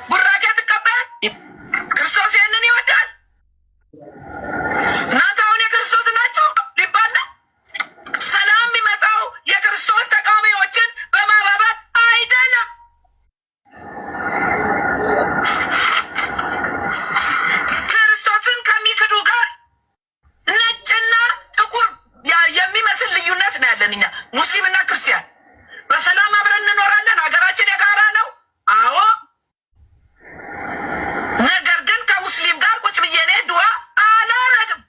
ቡራኬ ትቀበል። ክርስቶስ ይህንን ይወዳል። እናንተ አሁን የክርስቶስ ናቸው ሊባል ነው። ሰላም የሚመጣው የክርስቶስ ተቃዋሚዎችን በማባበል አይደለም። ክርስቶስን ከሚክዱ ጋር ነጭና ጥቁር የሚመስል ልዩነት ነው ያለን እኛ ሙስሊምና ክርስቲያን። በሰላም አብረን እንኖራለን። ሀገራችን የጋራ ነው። አዎ፣ ነገር ግን ከሙስሊም ጋር ቁጭ ብዬ እኔ ድዋ አላረግም።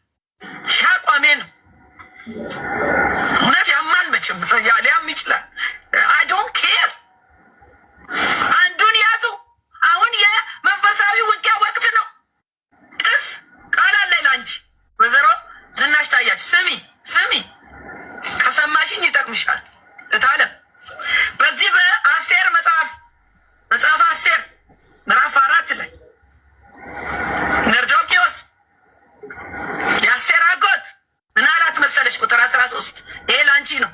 አቋሜ ነው። እውነት ያማል መቼም ሊያም ይችላል። አይ ዶንት ኬር። አንዱን ያዙ። አሁን የመንፈሳዊ ውጊያ ወቅት ነው። ቅስ ቃል አለ ላንቺ ወይዘሮ ዝናሽ ታያች። ስሚ ከሰማሽኝ ይጠቅምሻል። እታለም በዚህ በአስቴር መጽሐፍ አስቴር ምዕራፍ 4 ላይ መርዶክዮስ የአስቴር አጎት ምን አላት መሰለች? ቁጥር 13 ይሄ ላንቺ ነው።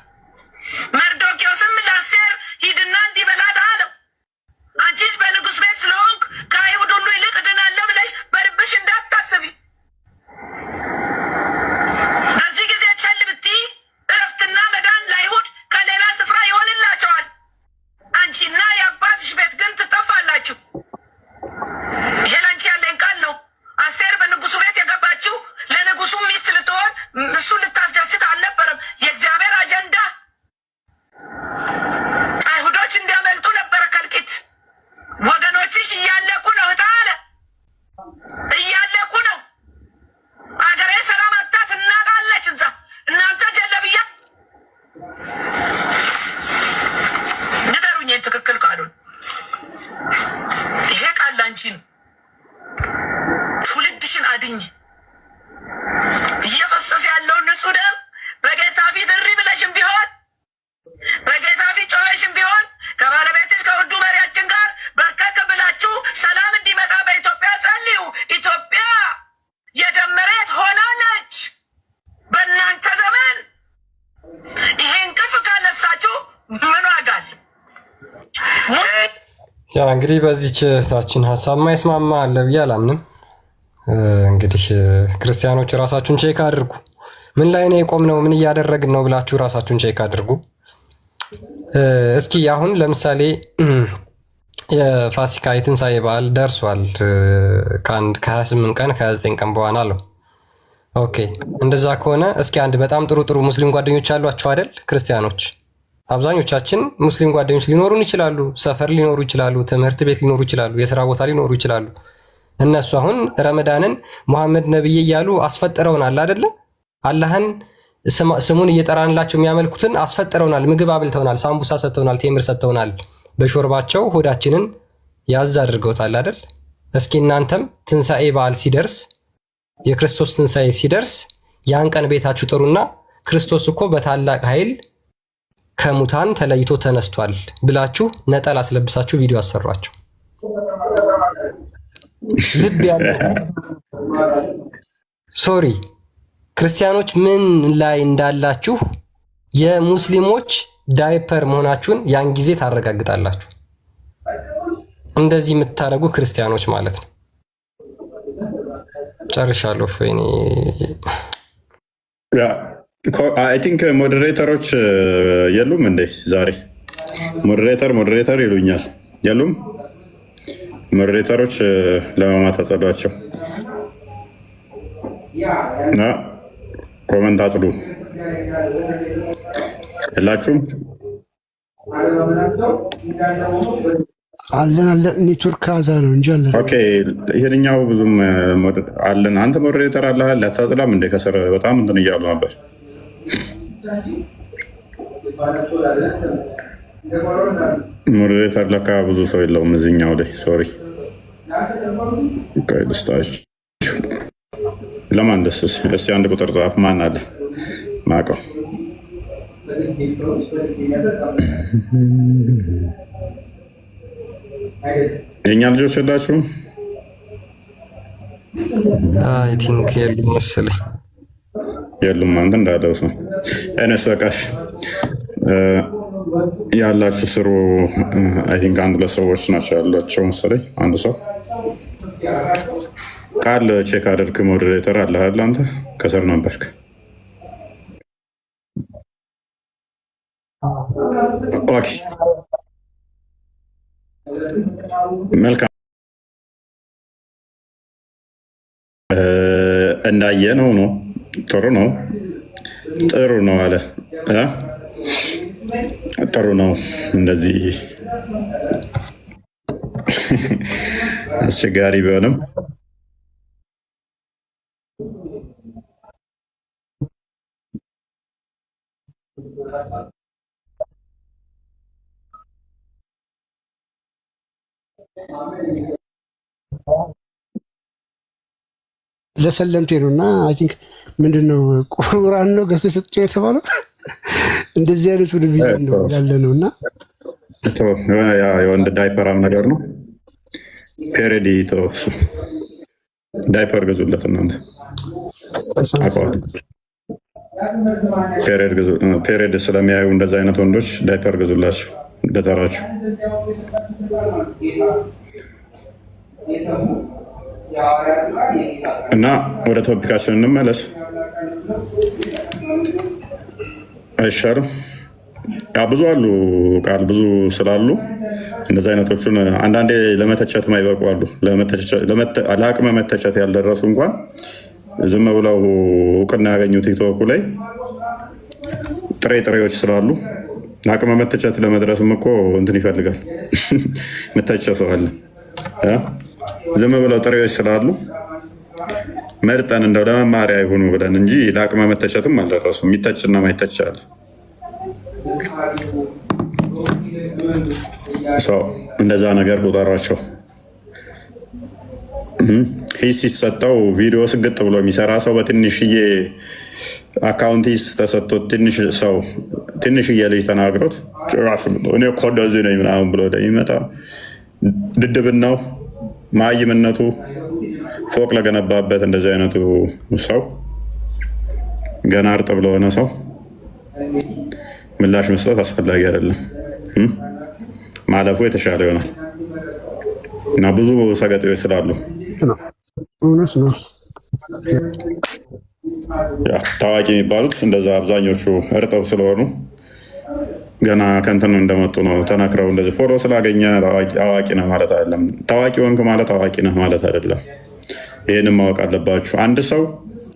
መርዶክዮስም ለአስቴር ሂድና እንዲህ በላት አለው፣ አንቺስ በንጉሥ ቤት ስለሆንክ ከአይሁድ ሁሉ ይልቅ እድናለሁ ብለሽ በልብሽ እንዳታስቢ። በዚህ ጊዜ ቸል ብትይ እረፍትና መዳን ለአይሁድ ከሌላ ስፍራ ይሆንላቸዋል። አንቺና የአባትሽ ቤት ግን ትጠፋላችሁ። ይሄ ላንቺ ያለኝ ቃል ነው። አስቴር በንጉሱ ቤት የገባችው ለንጉሱ ሚስት ልትሆን እሱን ልታስደስት አልነበረም። የእግዚአብሔር አጀንዳ አይሁዶች እንዲያመልጡ ነበረ ከልቂት። ወገኖችሽ እያለቁ ነው እታለ እያለቁ ነው። አገሬ ሰላም አጣት እናጣለች። እዛ እናንተ ጀለብያ ንገሩኝ ትክክል ቃሉን። ይሄ ቃል ላንቺ ነው። ትውልድሽን አድኝ። እየፈሰሰ ያለውን ንጹህ ደም በጌታ ፊት እሪ ብለሽም ቢሆን በጌታ ፊት ጮኸሽም ቢሆን ከባለቤትሽ ከውዱ መሪያችን ጋር በርከክ ብላችሁ ሰላም እንዲመጣ በኢትዮጵያ ጸልዩ። ኢትዮጵያ የደም መሬት ሆናለች። በእናንተ ዘመን ይሄ እንቅልፍ ካነሳችሁ ምን ዋጋ አለ? ያ እንግዲህ በዚች እህታችን ሀሳብ ማይስማማ አለ ብዬ አላምንም። እንግዲህ ክርስቲያኖች ራሳችሁን ቼክ አድርጉ። ምን ላይ ነው የቆምነው? ምን እያደረግን ነው ብላችሁ ራሳችሁን ቼክ አድርጉ። እስኪ አሁን ለምሳሌ የፋሲካ የትንሣኤ በዓል ደርሷል። ከ28 ቀን ከ29 ቀን በኋላ አለው። ኦኬ፣ እንደዛ ከሆነ እስኪ አንድ በጣም ጥሩ ሙስሊም ጓደኞች አሏቸው አይደል? ክርስቲያኖች አብዛኞቻችን ሙስሊም ጓደኞች ሊኖሩን ይችላሉ። ሰፈር ሊኖሩ ይችላሉ። ትምህርት ቤት ሊኖሩ ይችላሉ። የስራ ቦታ ሊኖሩ ይችላሉ። እነሱ አሁን ረመዳንን ሙሐመድ ነብይ እያሉ አስፈጥረውናል አይደለ? አላህን ስሙን እየጠራንላቸው የሚያመልኩትን አስፈጥረውናል። ምግብ አብልተውናል። ሳምቡሳ ሰጥተውናል። ቴምር ሰጥተውናል። በሾርባቸው ሆዳችንን ያዝ አድርገውታል አይደል? እስኪ እናንተም ትንሣኤ በዓል ሲደርስ የክርስቶስ ትንሣኤ ሲደርስ ያን ቀን ቤታችሁ ጥሩና ክርስቶስ እኮ በታላቅ ኃይል ከሙታን ተለይቶ ተነስቷል ብላችሁ ነጠላ አስለብሳችሁ ቪዲዮ አሰሯቸው። ልብ ያለ ሶሪ ክርስቲያኖች ምን ላይ እንዳላችሁ የሙስሊሞች ዳይፐር መሆናችሁን ያን ጊዜ ታረጋግጣላችሁ። እንደዚህ የምታደርጉ ክርስቲያኖች ማለት ነው። ጨርሻለሁ። ፈይኔ አይ ቲንክ ሞዴሬተሮች የሉም እንዴ? ዛሬ ሞዴሬተር ይሉኛል። የሉም ሞዴሬተሮች ለማማት አጸዷቸው። ኮመንት አጽዱ። የላችሁም? አለን ኔትወርክ አዛ ነው እንጂ አለን። ኦኬ ይሄንኛው ብዙም አለን። አንተ ሞዴሬተር አለህ አታጽዳም እንዴ? ከስር በጣም እንትን እያሉ ነበር። ሞዴሬተር ለካ ብዙ ሰው የለውም እዚህኛው ላይ ሶሪ። ልስጣችሁ። ለማን ደስ እስኪ አንድ ቁጥር ጻፍ። ማን አለ ማቀው? የእኛ ልጆች የላችሁም? አይ ቲንክ የሉም መሰለኝ። የሉም አንተ እንዳለው ሰው እነሱ በቃሽ ያላችሁ ስሩ። አይ ቲንክ አንድ ሁለት ሰዎች ናቸው ያላቸው መሰለኝ። አንድ ሰው ቃል ቼክ አድርግ። ሞዴሬተር አለህ አንተ? ከስር ነበርክ። ኦኬ መልካም እንዳየ ነው። ጥሩ ነው አለ። ጥሩ ነው። እንደዚህ አስቸጋሪ ቢሆንም ለሰለምቴ ነው እና አይ ቲንክ ምንድነው ቁርአን ነው ገዝቶ ሰጥቶ የተባለው እንደዚህ አይነቱ ዲቪዥን ነው ያለ ነው እና የወንድ ዳይፐራም ነገር ነው። ፔሬዲ ተወሱ ዳይፐር ገዙለት እናንተ ፔሬድ ስለሚያዩ እንደዚ አይነት ወንዶች ዳይፐር ገዙላቸው በተራችሁ። እና ወደ ቶፒካችን እንመለስ አይሻልም? ብዙ አሉ ቃል ብዙ ስላሉ እንደዚህ አይነቶቹን አንዳንዴ ለመተቸት ማይበቁ አሉ። ለአቅመ መተቸት ያልደረሱ እንኳን ዝም ብለው እውቅና ያገኙ ቲክቶክ ላይ ጥሬዎች ስላሉ ለአቅመ መተቸት ለመድረስም እኮ እንትን ይፈልጋል። መተቸ ሰው አለ። ዝም ብለው ጥሬዎች ስላሉ መርጠን እንደው ለመማሪያ ይሆኑ ብለን እንጂ ለአቅመ መተቸትም አልደረሱ። የሚተችና ማይተች አለ። እንደዛ ነገር ቁጠሯቸው። ሂስ ሲሰጠው ቪዲዮ ስግጥ ብሎ የሚሰራ ሰው በትንሽዬ አካውንት ሂስ ተሰጥቶት ትንሽዬ ልጅ ተናግሮት ጭራሽ እኔ እኮ እንደዚህ ነኝ ምናምን ብሎ የሚመጣ ድድብናው ማይምነቱ ፎቅ ለገነባበት እንደዚህ አይነቱ ሰው ገና እርጥብ ለሆነ ሰው ምላሽ መስጠት አስፈላጊ አይደለም። ማለፉ የተሻለ ይሆናል እና ብዙ ሰገጤዎች ስላሉ እውነት ነው። ታዋቂ የሚባሉት እንደዛ አብዛኞቹ እርጥብ ስለሆኑ ገና ከንትን እንደመጡ ነው ተነክረው። እንደዚህ ፎሎ ስላገኘ አዋቂ ነህ ማለት አይደለም። ታዋቂ ወንክ ማለት አዋቂ ነህ ማለት አይደለም። ይህንም ማወቅ አለባችሁ። አንድ ሰው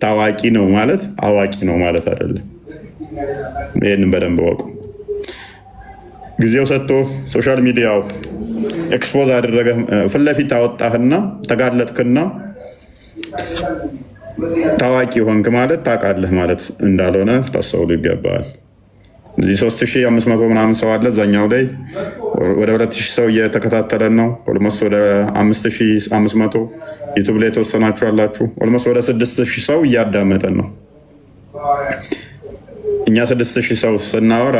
ታዋቂ ነው ማለት አዋቂ ነው ማለት አይደለም። ይህንም በደንብ ወቁ። ጊዜው ሰጥቶ ሶሻል ሚዲያው ኤክስፖዝ አደረገ ፊት ለፊት አወጣህና ተጋለጥክና ታዋቂ ሆንክ ማለት ታውቃለህ ማለት እንዳልሆነ ታስተውሉ ይገባል። እዚህ 3500 ምናምን ሰው አለ። እዛኛው ላይ ወደ 2000 ሰው እየተከታተለን ነው። ኦልሞስት ወደ 5500 ዩቱብ ላይ የተወሰናችሁ አላችሁ። ኦልሞስት ወደ 6000 ሰው እያዳመጠን ነው። እኛ 6000 ሰው ስናወራ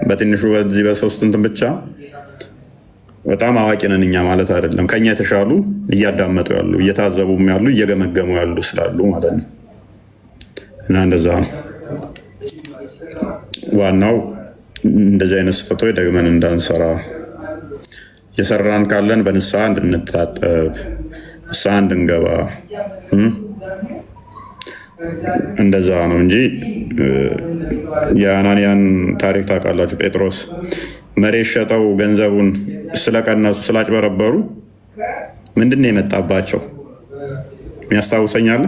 በትንሹ በዚህ በሶስት እንትን ብቻ በጣም አዋቂ ነን እኛ ማለት አይደለም። ከኛ የተሻሉ እያዳመጡ ያሉ፣ እየታዘቡም ያሉ፣ እየገመገሙ ያሉ ስላሉ ማለት ነው። እና እንደዛ ነው ዋናው። እንደዚህ አይነት ስህተቶች ደግመን እንዳንሰራ፣ የሰራን ካለን በንስሐ እንድንታጠብ፣ ንስሐ እንድንገባ እንደዛ ነው እንጂ የአናንያን ታሪክ ታውቃላችሁ። ጴጥሮስ መሬት ሸጠው ገንዘቡን ስለቀነሱ ስላጭበረበሩ ምንድን ነው የመጣባቸው? የሚያስታውሰኛል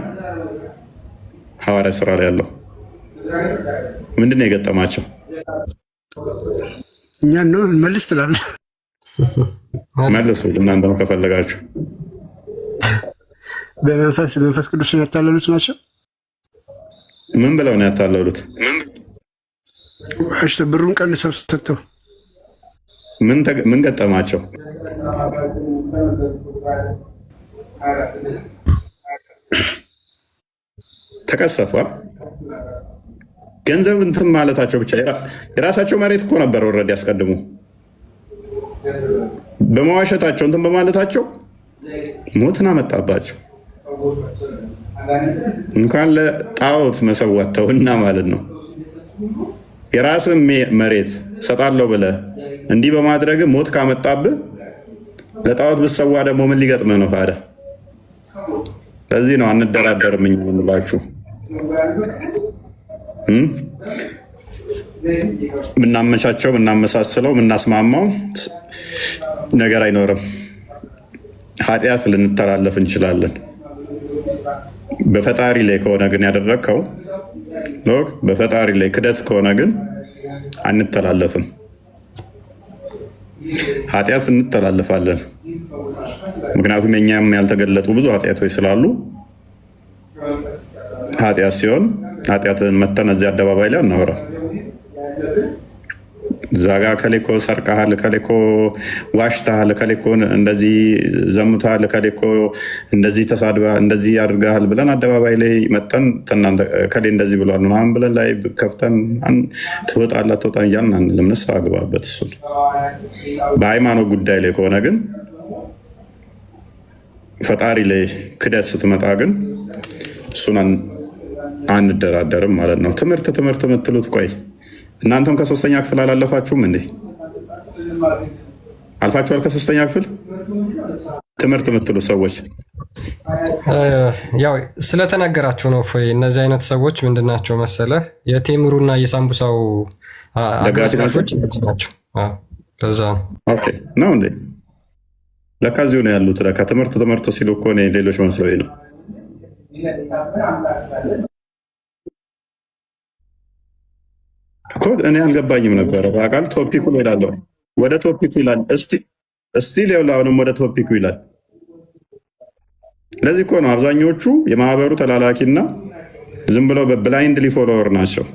ሐዋርያ ስራ ላይ ያለው ምንድን ነው የገጠማቸው? እኛ ነው መልስ ትላለህ። መልሱ እናንተም ከፈለጋችሁ። በመንፈስ ቅዱስ ያታለሉት ናቸው። ምን ብለው ነው ያታለሉት? ብሩን ቀንሰው ሰጥተው ምን ገጠማቸው? ተቀሰፏ። ገንዘብ እንትን ማለታቸው ብቻ የራሳቸው መሬት እኮ ነበር ወረድ ያስቀድሙ በመዋሸታቸው እንትን በማለታቸው ሞትን አመጣባቸው። እንኳን ለጣዖት መሰዋት ተውና ማለት ነው። የራስን መሬት ሰጣለሁ ብለህ እንዲህ በማድረግ ሞት ካመጣብህ ለጣዖት ብትሰዋ ደግሞ ምን ሊገጥምህ ነው ታዲያ? ለዚህ ነው አንደራደርም እኛ የምንላችሁ። ምናመቻቸው፣ ምናመሳስለው፣ ምናስማማው ነገር አይኖርም። ኃጢአት ልንተላለፍ እንችላለን። በፈጣሪ ላይ ከሆነ ግን ያደረግከው በፈጣሪ ላይ ክደት ከሆነ ግን አንተላለፍም። ኃጢአት እንተላለፋለን። ምክንያቱም የኛም ያልተገለጡ ብዙ ኃጢአቶች ስላሉ ኃጢአት ሲሆን ኃጢአትን መተን እዚህ አደባባይ ላይ አናወራ። እዛ ጋ ከሌኮ ሰርቀሃል፣ ከሌኮ ዋሽተሃል፣ ከሌኮ እንደዚህ ዘሙተሃል፣ ከሌኮ እንደዚህ ተሳድበሃል፣ እንደዚህ አድርገሃል ብለን አደባባይ ላይ መጠን ከሌ እንደዚህ ብሏል ምናምን ብለን ላይ ከፍተን ትወጣለህ ትወጣ እያልን አንልም። ንስሐ ግባበት። እሱን በሃይማኖት ጉዳይ ላይ ከሆነ ግን ፈጣሪ ላይ ክደት ስትመጣ ግን እሱን አንደራደርም ማለት ነው። ትምህርት የምትሉት ቆይ እናንተም ከ3ኛ ክፍል አላለፋችሁም እንዴ? አልፋችኋል? ከ3ኛ ክፍል ትምህርት የምትሉት ሰዎች ያው ስለተናገራችሁ ነው። እነዚህ አይነት ሰዎች ምንድናቸው መሰለህ? የቴምሩና የሳምቡሳው አጋዦች ናቸው። ለዛ ነው እንዴ? ለካ እዚሁ ነው ያሉት። ለካ ትምህርት ሲሉ እኮ ሌሎች መስሎኝ ነው። እኔ አልገባኝም ነበረ። በአቃል ቶፒኩ ሄዳለሁ። ወደ ቶፒኩ ይላል። እስቲ ሌላ አሁንም ወደ ቶፒኩ ይላል። ለዚህ እኮ ነው አብዛኞቹ የማህበሩ ተላላኪና ዝም ብለው በብላይንድሊ ፎሎወር ናቸው።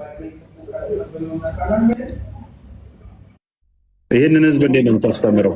ይህንን ህዝብ እንዴት ነው የምታስተምረው?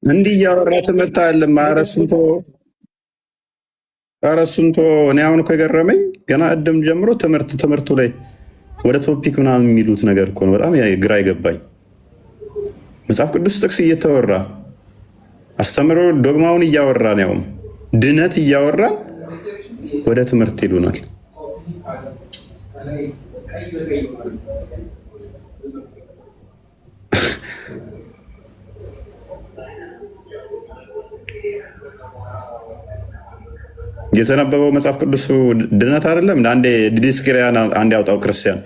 እንዲህ እያወራ ትምህርት አለም አረሱንቶ እኔ አሁን እኮ የገረመኝ ገና እድም ጀምሮ ትምህርቱ ላይ ወደ ቶፒክ ምናምን የሚሉት ነገር እኮ ነው በጣም ግራ ይገባኝ። መጽሐፍ ቅዱስ ጥቅስ እየተወራ አስተምሮ ዶግማውን እያወራን ያውም ድነት እያወራን ወደ ትምህርት ሄዱናል። የተነበበው መጽሐፍ ቅዱስ ድነት አይደለም? አንዴ ዲስክሪያን አንድ ያውጣው ክርስቲያን።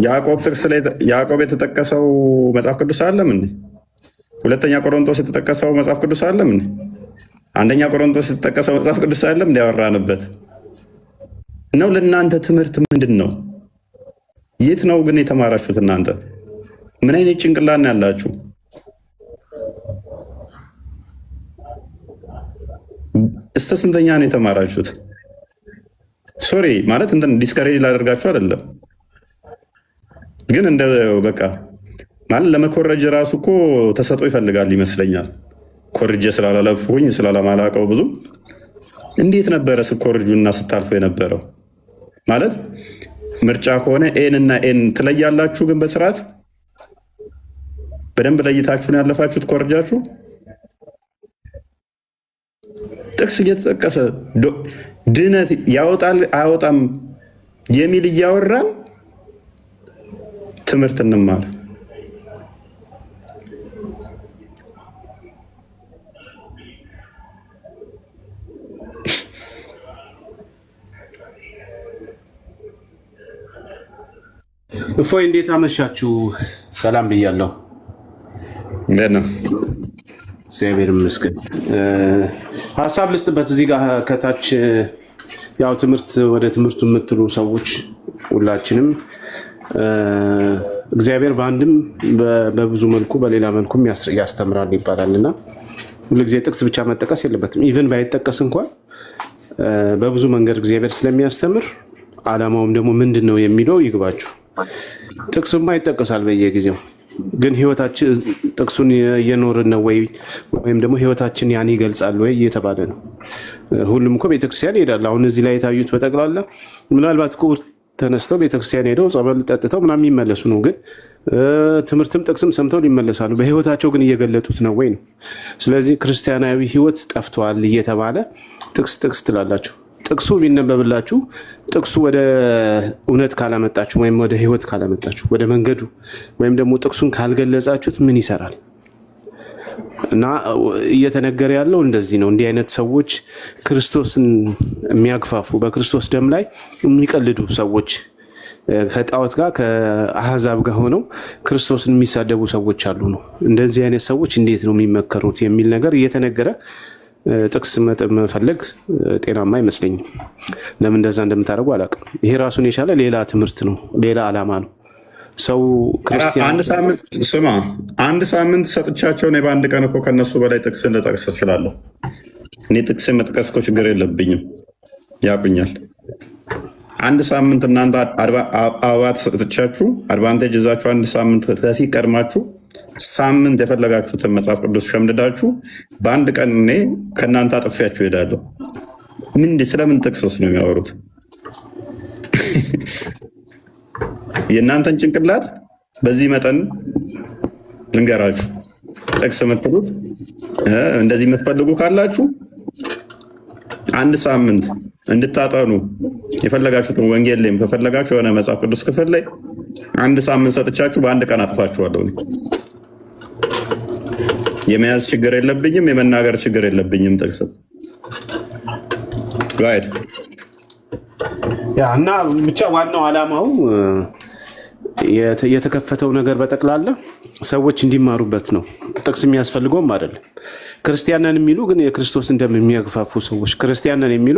ያዕቆብ ጥቅስ ላይ ያዕቆብ የተጠቀሰው መጽሐፍ ቅዱስ አለም እንዴ? ሁለተኛ ቆሮንቶስ የተጠቀሰው መጽሐፍ ቅዱስ አለም እንዴ? አንደኛ ቆሮንቶስ የተጠቀሰው መጽሐፍ ቅዱስ አለም እንዴ? ያወራንበት ነው። ለእናንተ ትምህርት ምንድን ነው? የት ነው ግን የተማራችሁት? እናንተ ምን አይነት ጭንቅላት ነው ያላችሁ? እስከ ስንተኛ ነው የተማራችሁት? ሶሪ ማለት እንትን ዲስከሬጅ ላደርጋችሁ አይደለም፣ ግን እንደ በቃ ማለት ለመኮረጅ ራሱ እኮ ተሰጦ ይፈልጋል ይመስለኛል። ኮርጀ ስላላለፉኝ ስላላማላቀው ብዙ እንዴት ነበረ ስኮርጁና ስታልፉ የነበረው? ማለት ምርጫ ከሆነ ኤን እና ኤን ትለያላችሁ፣ ግን በስርዓት በደንብ ለይታችሁ ነው ያለፋችሁት ኮርጃችሁ። ጥቅስ እየተጠቀሰ ድነት ያወጣል አያወጣም የሚል እያወራን ትምህርት እንማር። እፎይ እንዴት አመሻችሁ? ሰላም ብያለሁ። እንዴት ነው? እግዚአብሔር ይመስገን። ሀሳብ ልስጥበት እዚህ ጋር ከታች ያው ትምህርት ወደ ትምህርቱ የምትሉ ሰዎች ሁላችንም እግዚአብሔር በአንድም በብዙ መልኩ በሌላ መልኩም ያስተምራል ይባላል እና ሁልጊዜ ጥቅስ ብቻ መጠቀስ የለበትም። ኢቨን ባይጠቀስ እንኳን በብዙ መንገድ እግዚአብሔር ስለሚያስተምር ዓላማውም ደግሞ ምንድን ነው የሚለው ይግባችሁ። ጥቅሱማ ይጠቀሳል በየጊዜው፣ ግን ህይወታችን ጥቅሱን እየኖርን ነው ወይም ደግሞ ህይወታችን ያን ይገልጻል ወይ እየተባለ ነው። ሁሉም እኮ ቤተክርስቲያን ይሄዳል። አሁን እዚህ ላይ የታዩት በጠቅላላ ምናልባት ቁር ተነስተው ቤተክርስቲያን ሄደው ጸበል ጠጥተው ምናምን የሚመለሱ ነው። ግን ትምህርትም ጥቅስም ሰምተው ሊመለሳሉ። በህይወታቸው ግን እየገለጡት ነው ወይ ነው። ስለዚህ ክርስቲያናዊ ህይወት ጠፍቷል እየተባለ ጥቅስ ትላላችሁ። ጥቅሱ ቢነበብላችሁ ጥቅሱ ወደ እውነት ካላመጣችሁ ወይም ወደ ህይወት ካላመጣችሁ ወደ መንገዱ ወይም ደግሞ ጥቅሱን ካልገለጻችሁት ምን ይሰራል? እና እየተነገረ ያለው እንደዚህ ነው። እንዲህ አይነት ሰዎች ክርስቶስን የሚያግፋፉ በክርስቶስ ደም ላይ የሚቀልዱ ሰዎች ከጣዖት ጋር ከአህዛብ ጋር ሆነው ክርስቶስን የሚሳደቡ ሰዎች አሉ ነው። እንደዚህ አይነት ሰዎች እንዴት ነው የሚመከሩት የሚል ነገር እየተነገረ ጥቅስ መፈለግ ጤናማ አይመስለኝም። ለምን እንደዛ እንደምታደርጉ አላውቅም። ይሄ ራሱን የቻለ ሌላ ትምህርት ነው፣ ሌላ ዓላማ ነው። ሰው ክርስቲያን አንድ ሳምንት ሰጥቻቸው እኔ በአንድ ቀን እኮ ከነሱ በላይ ጥቅስ ልጠቅስ እችላለሁ። እኔ ጥቅስ መጥቀስ እኮ ችግር የለብኝም፣ ያቁኛል። አንድ ሳምንት እናንተ አባት ሰጥቻችሁ አድቫንቴጅ ይዛችሁ አንድ ሳምንት ከፊት ቀድማችሁ ሳምንት የፈለጋችሁትን መጽሐፍ ቅዱስ ሸምድዳችሁ በአንድ ቀን እኔ ከእናንተ አጥፊያችሁ ሄዳለሁ። ስለምን ጥቅስስ ነው የሚያወሩት? የእናንተን ጭንቅላት በዚህ መጠን ልንገራችሁ። ጥቅስ የምትሉት እንደዚህ የምትፈልጉ ካላችሁ አንድ ሳምንት እንድታጠኑ የፈለጋችሁትን ወንጌል ላይም ከፈለጋችሁ የሆነ መጽሐፍ ቅዱስ ክፍል ላይ አንድ ሳምንት ሰጥቻችሁ በአንድ ቀን አጥፋችኋለሁ። የመያዝ ችግር የለብኝም፣ የመናገር ችግር የለብኝም። ጥቅስ ጋይድ እና ብቻ ዋናው ዓላማው የተከፈተው ነገር በጠቅላላ ሰዎች እንዲማሩበት ነው። ጥቅስ የሚያስፈልገውም አይደለም። ክርስቲያንን የሚሉ ግን የክርስቶስ እንደሚያግፋፉ ሰዎች ክርስቲያንን የሚሉ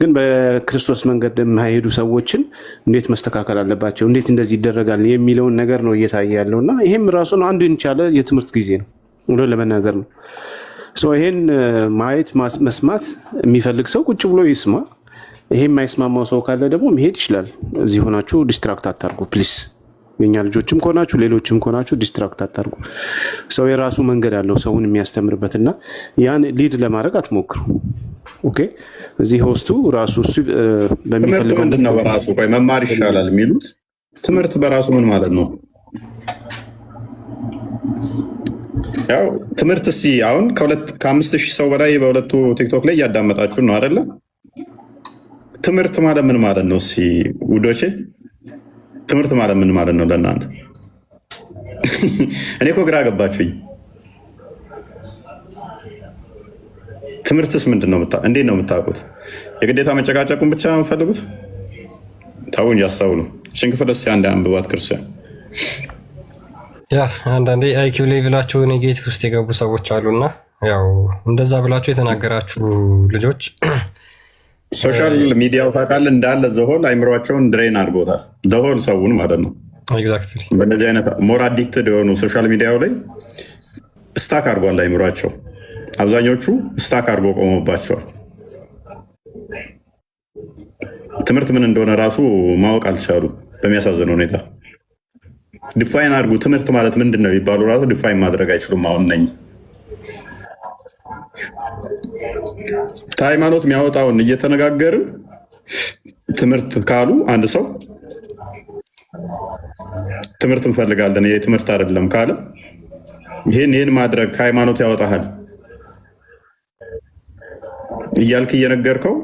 ግን በክርስቶስ መንገድ የማይሄዱ ሰዎችን እንዴት መስተካከል አለባቸው፣ እንዴት እንደዚህ ይደረጋል የሚለውን ነገር ነው እየታየ ያለው እና ይሄም ራሱን አንዱ የቻለ የትምህርት ጊዜ ነው ብሎ ለመናገር ነው። ይሄን ማየት መስማት የሚፈልግ ሰው ቁጭ ብሎ ይስማ። ይሄ የማይስማማው ሰው ካለ ደግሞ መሄድ ይችላል። እዚህ ሆናችሁ ዲስትራክት አታርጉ ፕሊስ። የኛ ልጆችም ከሆናችሁ ሌሎችም ከሆናችሁ ዲስትራክት አታርጉ። ሰው የራሱ መንገድ አለው ሰውን የሚያስተምርበትና ያን ሊድ ለማድረግ አትሞክሩ። ኦኬ። እዚህ ሆስቱ ራሱ በሚፈልገው ምንድን ነው በራሱ መማር ይሻላል የሚሉት ትምህርት በራሱ ምን ማለት ነው? ያው ትምህርት አሁን ከ5000 ሰው በላይ በሁለቱ ቲክቶክ ላይ እያዳመጣችሁ ነው አይደለ? ትምህርት ማለት ምን ማለት ነው? ውዶቼ ትምህርት ማለት ምን ማለት ነው ለእናንተ? እኔ እኮ ግራ ገባችሁኝ። ትምህርትስ ምንድን ነው? እንዴት ነው የምታውቁት? የግዴታ መጨቃጨቁን ብቻ ነው የምፈልጉት? ተው እንጂ አስተውሉ። እችን ክፍል እስኪ አንድ አንብባት ክርስቲያን። ያ አንዳንዴ አይኪው ሌቭላቸው ኔጌቲቭ ውስጥ የገቡ ሰዎች አሉና ያው እንደዛ ብላችሁ የተናገራችሁ ልጆች ሶሻል ሚዲያው ታውቃለህ እንዳለ ዘሆል አይምሯቸውን ድሬን አድርጎታል። ዘሆል ሰውን ማለት ነው። ኤግዛክትሊ በእነዚህ አይነት ሞር አዲክትድ የሆኑ ሶሻል ሚዲያው ላይ ስታክ አድርጓል አይምሯቸው። አብዛኞቹ ስታክ አድርጎ ቆሞባቸዋል። ትምህርት ምን እንደሆነ ራሱ ማወቅ አልቻሉ። በሚያሳዝን ሁኔታ ዲፋይን አድርጉ ትምህርት ማለት ምንድን ነው ይባሉ ራሱ ዲፋይን ማድረግ አይችሉም። አሁን ነኝ ከሃይማኖት የሚያወጣውን እየተነጋገርን ትምህርት ካሉ አንድ ሰው ትምህርት እንፈልጋለን ይሄ ትምህርት አይደለም ካለ ይህን ማድረግ ከሃይማኖት ያወጣሃል እያልክ እየነገርከው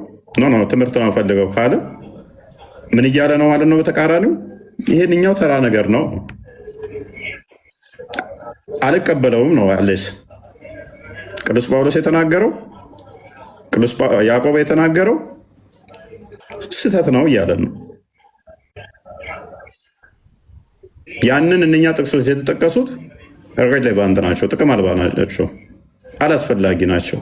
ኖ ትምህርት ነው ፈልገው ካለ ምን እያለ ነው ማለት ነው? በተቃራኒው ይሄንኛው ተራ ነገር ነው አልቀበለውም ነው አለስ ቅዱስ ጳውሎስ የተናገረው ቅዱስ ያዕቆብ የተናገረው ስህተት ነው እያለን ነው። ያንን እነኛ ጥቅሶች የተጠቀሱት ሬሌቫንት ናቸው፣ ጥቅም አልባ ናቸው፣ አላስፈላጊ ናቸው።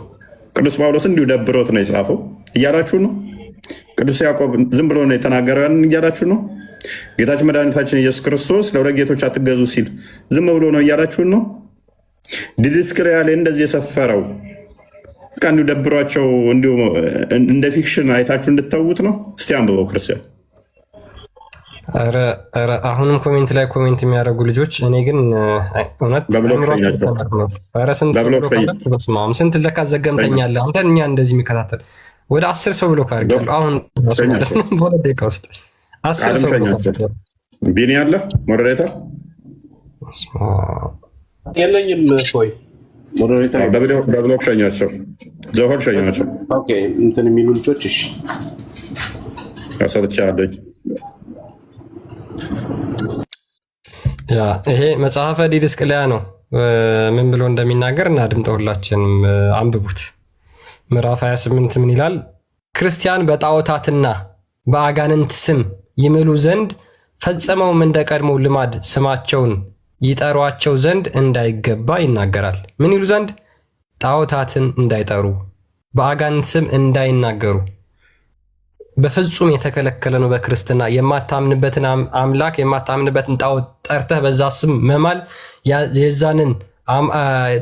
ቅዱስ ጳውሎስ እንዲሁ ደብሮት ነው የጻፈው እያላችሁ ነው። ቅዱስ ያዕቆብ ዝም ብሎ ነው የተናገረው ያንን እያላችሁ ነው። ጌታችን መድኃኒታችን ኢየሱስ ክርስቶስ ለሁለት ጌቶች አትገዙ ሲል ዝም ብሎ ነው እያላችሁን ነው። ዲድስክሪያ ላይ እንደዚህ የሰፈረው እንዲሁ ደብሯቸው እንዲሁ እንደ ፊክሽን አይታችሁ እንድታውት ነው። እስቲ አንብበው ክርስቲያን። አሁንም ኮሜንት ላይ ኮሜንት የሚያደርጉ ልጆች እኔ ግን እውነት ስንት ለካ ዘገምተኛለህ አንተ እኛ እንደዚህ የሚከታተል ወደ 10 ሰው ብሎ ካርጋለሁ አሁን በሁለት ደቂቃ ውስጥ 10 ሰው ቢኒ አለ ሞዴሬተር የለኝም። ሆይ ሞዴሬተር በብሎክ ሸኛቸው፣ ዘሆል ሸኛቸው። ኦኬ እንትን የሚሉ ልጆች እሺ ያሰልቻ አለኝ። ያ ይሄ መጽሐፈ ዲድስቅልያ ነው። ምን ብሎ እንደሚናገር እናድምጠው፣ ሁላችንም አንብቡት። ምዕራፍ 28 ምን ይላል? ክርስቲያን በጣዖታትና በአጋንንት ስም ይምሉ ዘንድ ፈጽመውም እንደ ቀድሞው ልማድ ስማቸውን ይጠሯቸው ዘንድ እንዳይገባ ይናገራል። ምን ይሉ ዘንድ? ጣዖታትን እንዳይጠሩ፣ በአጋንንት ስም እንዳይናገሩ። በፍጹም የተከለከለ ነው በክርስትና። የማታምንበትን አምላክ የማታምንበትን ጣዖት ጠርተህ በዛ ስም መማል፣ የዛንን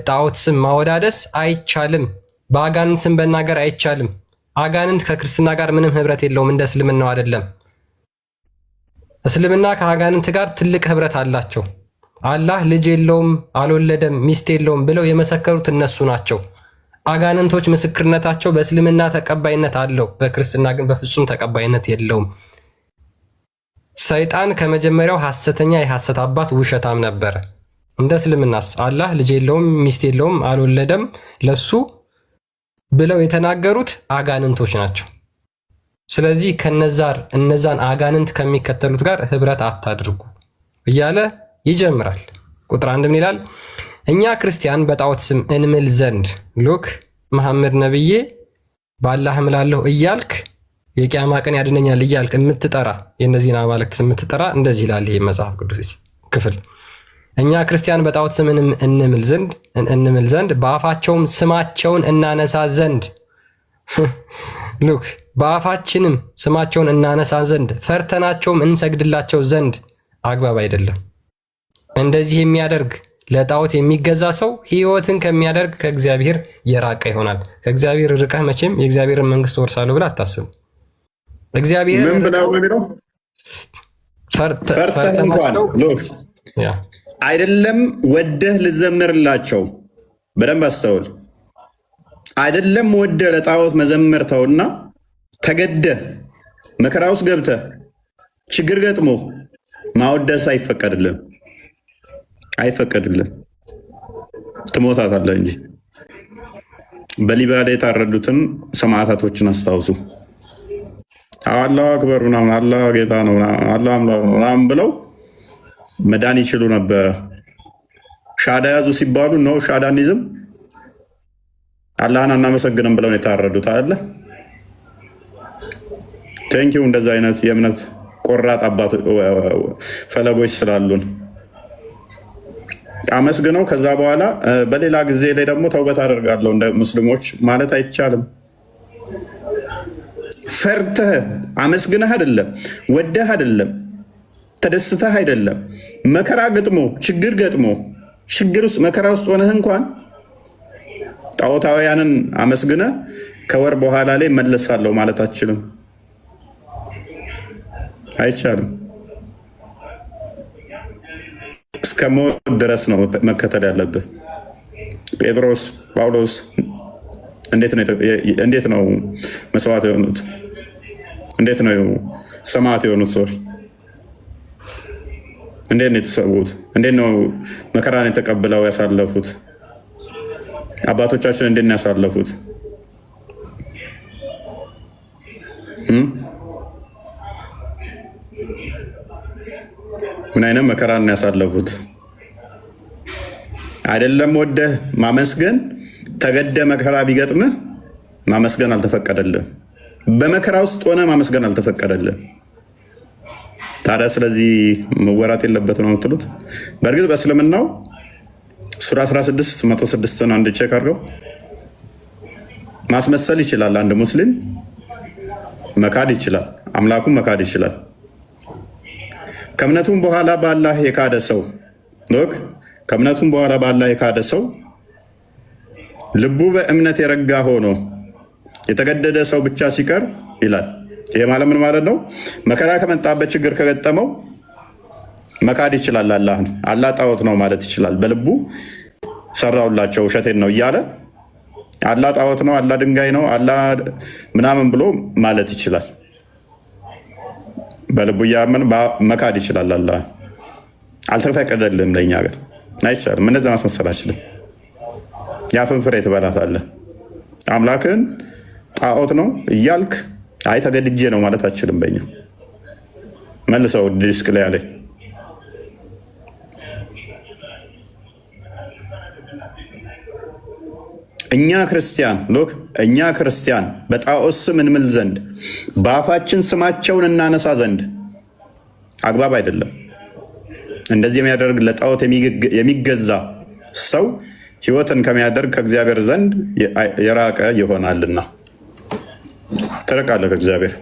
ጣዖት ስም ማወዳደስ አይቻልም። በአጋንንት ስም መናገር አይቻልም። አጋንንት ከክርስትና ጋር ምንም ህብረት የለውም፣ እንደ እስልምናው አይደለም። እስልምና ከአጋንንት ጋር ትልቅ ህብረት አላቸው። አላህ ልጅ የለውም፣ አልወለደም፣ ሚስት የለውም ብለው የመሰከሩት እነሱ ናቸው። አጋንንቶች ምስክርነታቸው በእስልምና ተቀባይነት አለው፣ በክርስትና ግን በፍጹም ተቀባይነት የለውም። ሰይጣን ከመጀመሪያው ሐሰተኛ የሐሰት አባት ውሸታም ነበረ። እንደ እስልምናስ አላህ ልጅ የለውም፣ ሚስት የለውም፣ አልወለደም ለሱ ብለው የተናገሩት አጋንንቶች ናቸው። ስለዚህ እነዛን አጋንንት ከሚከተሉት ጋር ህብረት አታድርጉ እያለ ይጀምራል። ቁጥር 1 ምን ይላል? እኛ ክርስቲያን በጣዖት ስም እንምል ዘንድ ሉክ መሐመድ ነብዬ በአላህ እምላለሁ እያልክ የቂያማ ቀን ያድነኛል እያልክ የምትጠራ የእነዚህን አማልክት ስም የምትጠራ እንደዚህ ይላል ይሄ መጽሐፍ ቅዱስ ክፍል። እኛ ክርስቲያን በጣዖት ስም እንምል ዘንድ በአፋቸውም ስማቸውን እናነሳ ዘንድ ሉክ በአፋችንም ስማቸውን እናነሳ ዘንድ ፈርተናቸውም እንሰግድላቸው ዘንድ አግባብ አይደለም። እንደዚህ የሚያደርግ ለጣዖት የሚገዛ ሰው ሕይወትን ከሚያደርግ ከእግዚአብሔር የራቀ ይሆናል። ከእግዚአብሔር ርቀህ መቼም የእግዚአብሔርን መንግስት ወርሳለሁ ብለህ አታስብ። እግዚአብሔር ምን ብለው ነው ፈርተህ እንኳን ሎክ አይደለም ወደህ ልዘምርላቸው። በደንብ አስተውል። አይደለም ወደህ ለጣዖት መዘመር ተውና ተገደህ መከራ ውስጥ ገብተህ ችግር ገጥሞ ማወደስ አይፈቀድልም። ትሞታታለህ እንጂ። በሊቢያ ላይ የታረዱትን ሰማዕታቶችን አስታውሱ። አላሁ አክበር ምናምን አላህ ጌታ ነው አላህ አምላክ ነው ምናምን ብለው መዳን ይችሉ ነበረ። ሻዳ ያዙ ሲባሉ ነው ሻዳ እንይዝም አላህን አናመሰግንም ብለው ነው የታረዱት አለ። ቴንኪው እንደዛ አይነት የእምነት ቆራጥ አባት ፈለጎች ስላሉን አመስግነው ከዛ በኋላ በሌላ ጊዜ ላይ ደግሞ ተውበት አደርጋለሁ እንደ ሙስሊሞች ማለት አይቻልም። ፈርተህ አመስግነህ አይደለም፣ ወደህ አይደለም፣ ተደስተህ አይደለም። መከራ ገጥሞ ችግር ገጥሞ ችግር ውስጥ መከራ ውስጥ ሆነህ እንኳን ጣዖታውያንን አመስግነህ ከወር በኋላ ላይ መለሳለሁ ማለት አትችልም፣ አይቻልም። እስከ ሞት ድረስ ነው መከተል ያለብህ። ጴጥሮስ፣ ጳውሎስ እንዴት ነው መስዋዕት የሆኑት? እንዴት ነው ሰማዕት የሆኑት? ሶሪ እንዴት ነው የተሰዉት? እንዴት ነው መከራን የተቀብለው ያሳለፉት? አባቶቻችን እንዴት ነው ያሳለፉት? ምን አይነት መከራን ያሳለፉት? አይደለም ወደህ ማመስገን ተገደ መከራ ቢገጥምህ ማመስገን አልተፈቀደልህ። በመከራ ውስጥ ሆነ ማመስገን አልተፈቀደልህ። ታዲያ ስለዚህ መወራት የለበት ነው የምትሉት? በእርግጥ በእስልምናው ሱራ 16 106 አንድ ቼክ አድርገው ማስመሰል ይችላል። አንድ ሙስሊም መካድ ይችላል፣ አምላኩን መካድ ይችላል። ከእምነቱም በኋላ በአላህ የካደ ሰው ከእምነቱም በኋላ በአላህ የካደ ሰው ልቡ በእምነት የረጋ ሆኖ የተገደደ ሰው ብቻ ሲቀር ይላል። ይሄ ማለት ምን ማለት ነው? መከራ ከመጣበት ችግር ከገጠመው መካድ ይችላል። አላህን አላህ ጣዖት ነው ማለት ይችላል። በልቡ ሰራውላቸው ውሸቴን ነው እያለ አላህ ጣዖት ነው፣ አላህ ድንጋይ ነው፣ አላህ ምናምን ብሎ ማለት ይችላል። በልቡ እያመን መካድ ይችላል። አላህ አልተፈቀደልህም። ለእኛ ግን አይቻልም። እንደዛ ማስመሰል አችልም። የአፍን ፍሬ ትበላታለህ። አምላክን ጣዖት ነው እያልክ አይ ተገድጄ ነው ማለት አችልም። በኛ መልሰው ዲስክ ላይ ያለ እኛ ክርስቲያን በጣዖት ስም እንምል ዘንድ በአፋችን ስማቸውን እናነሳ ዘንድ አግባብ አይደለም። እንደዚህ የሚያደርግ ለጣዖት የሚገዛ ሰው ሕይወትን ከሚያደርግ ከእግዚአብሔር ዘንድ የራቀ ይሆናልና ትርቃለህ ከእግዚአብሔር።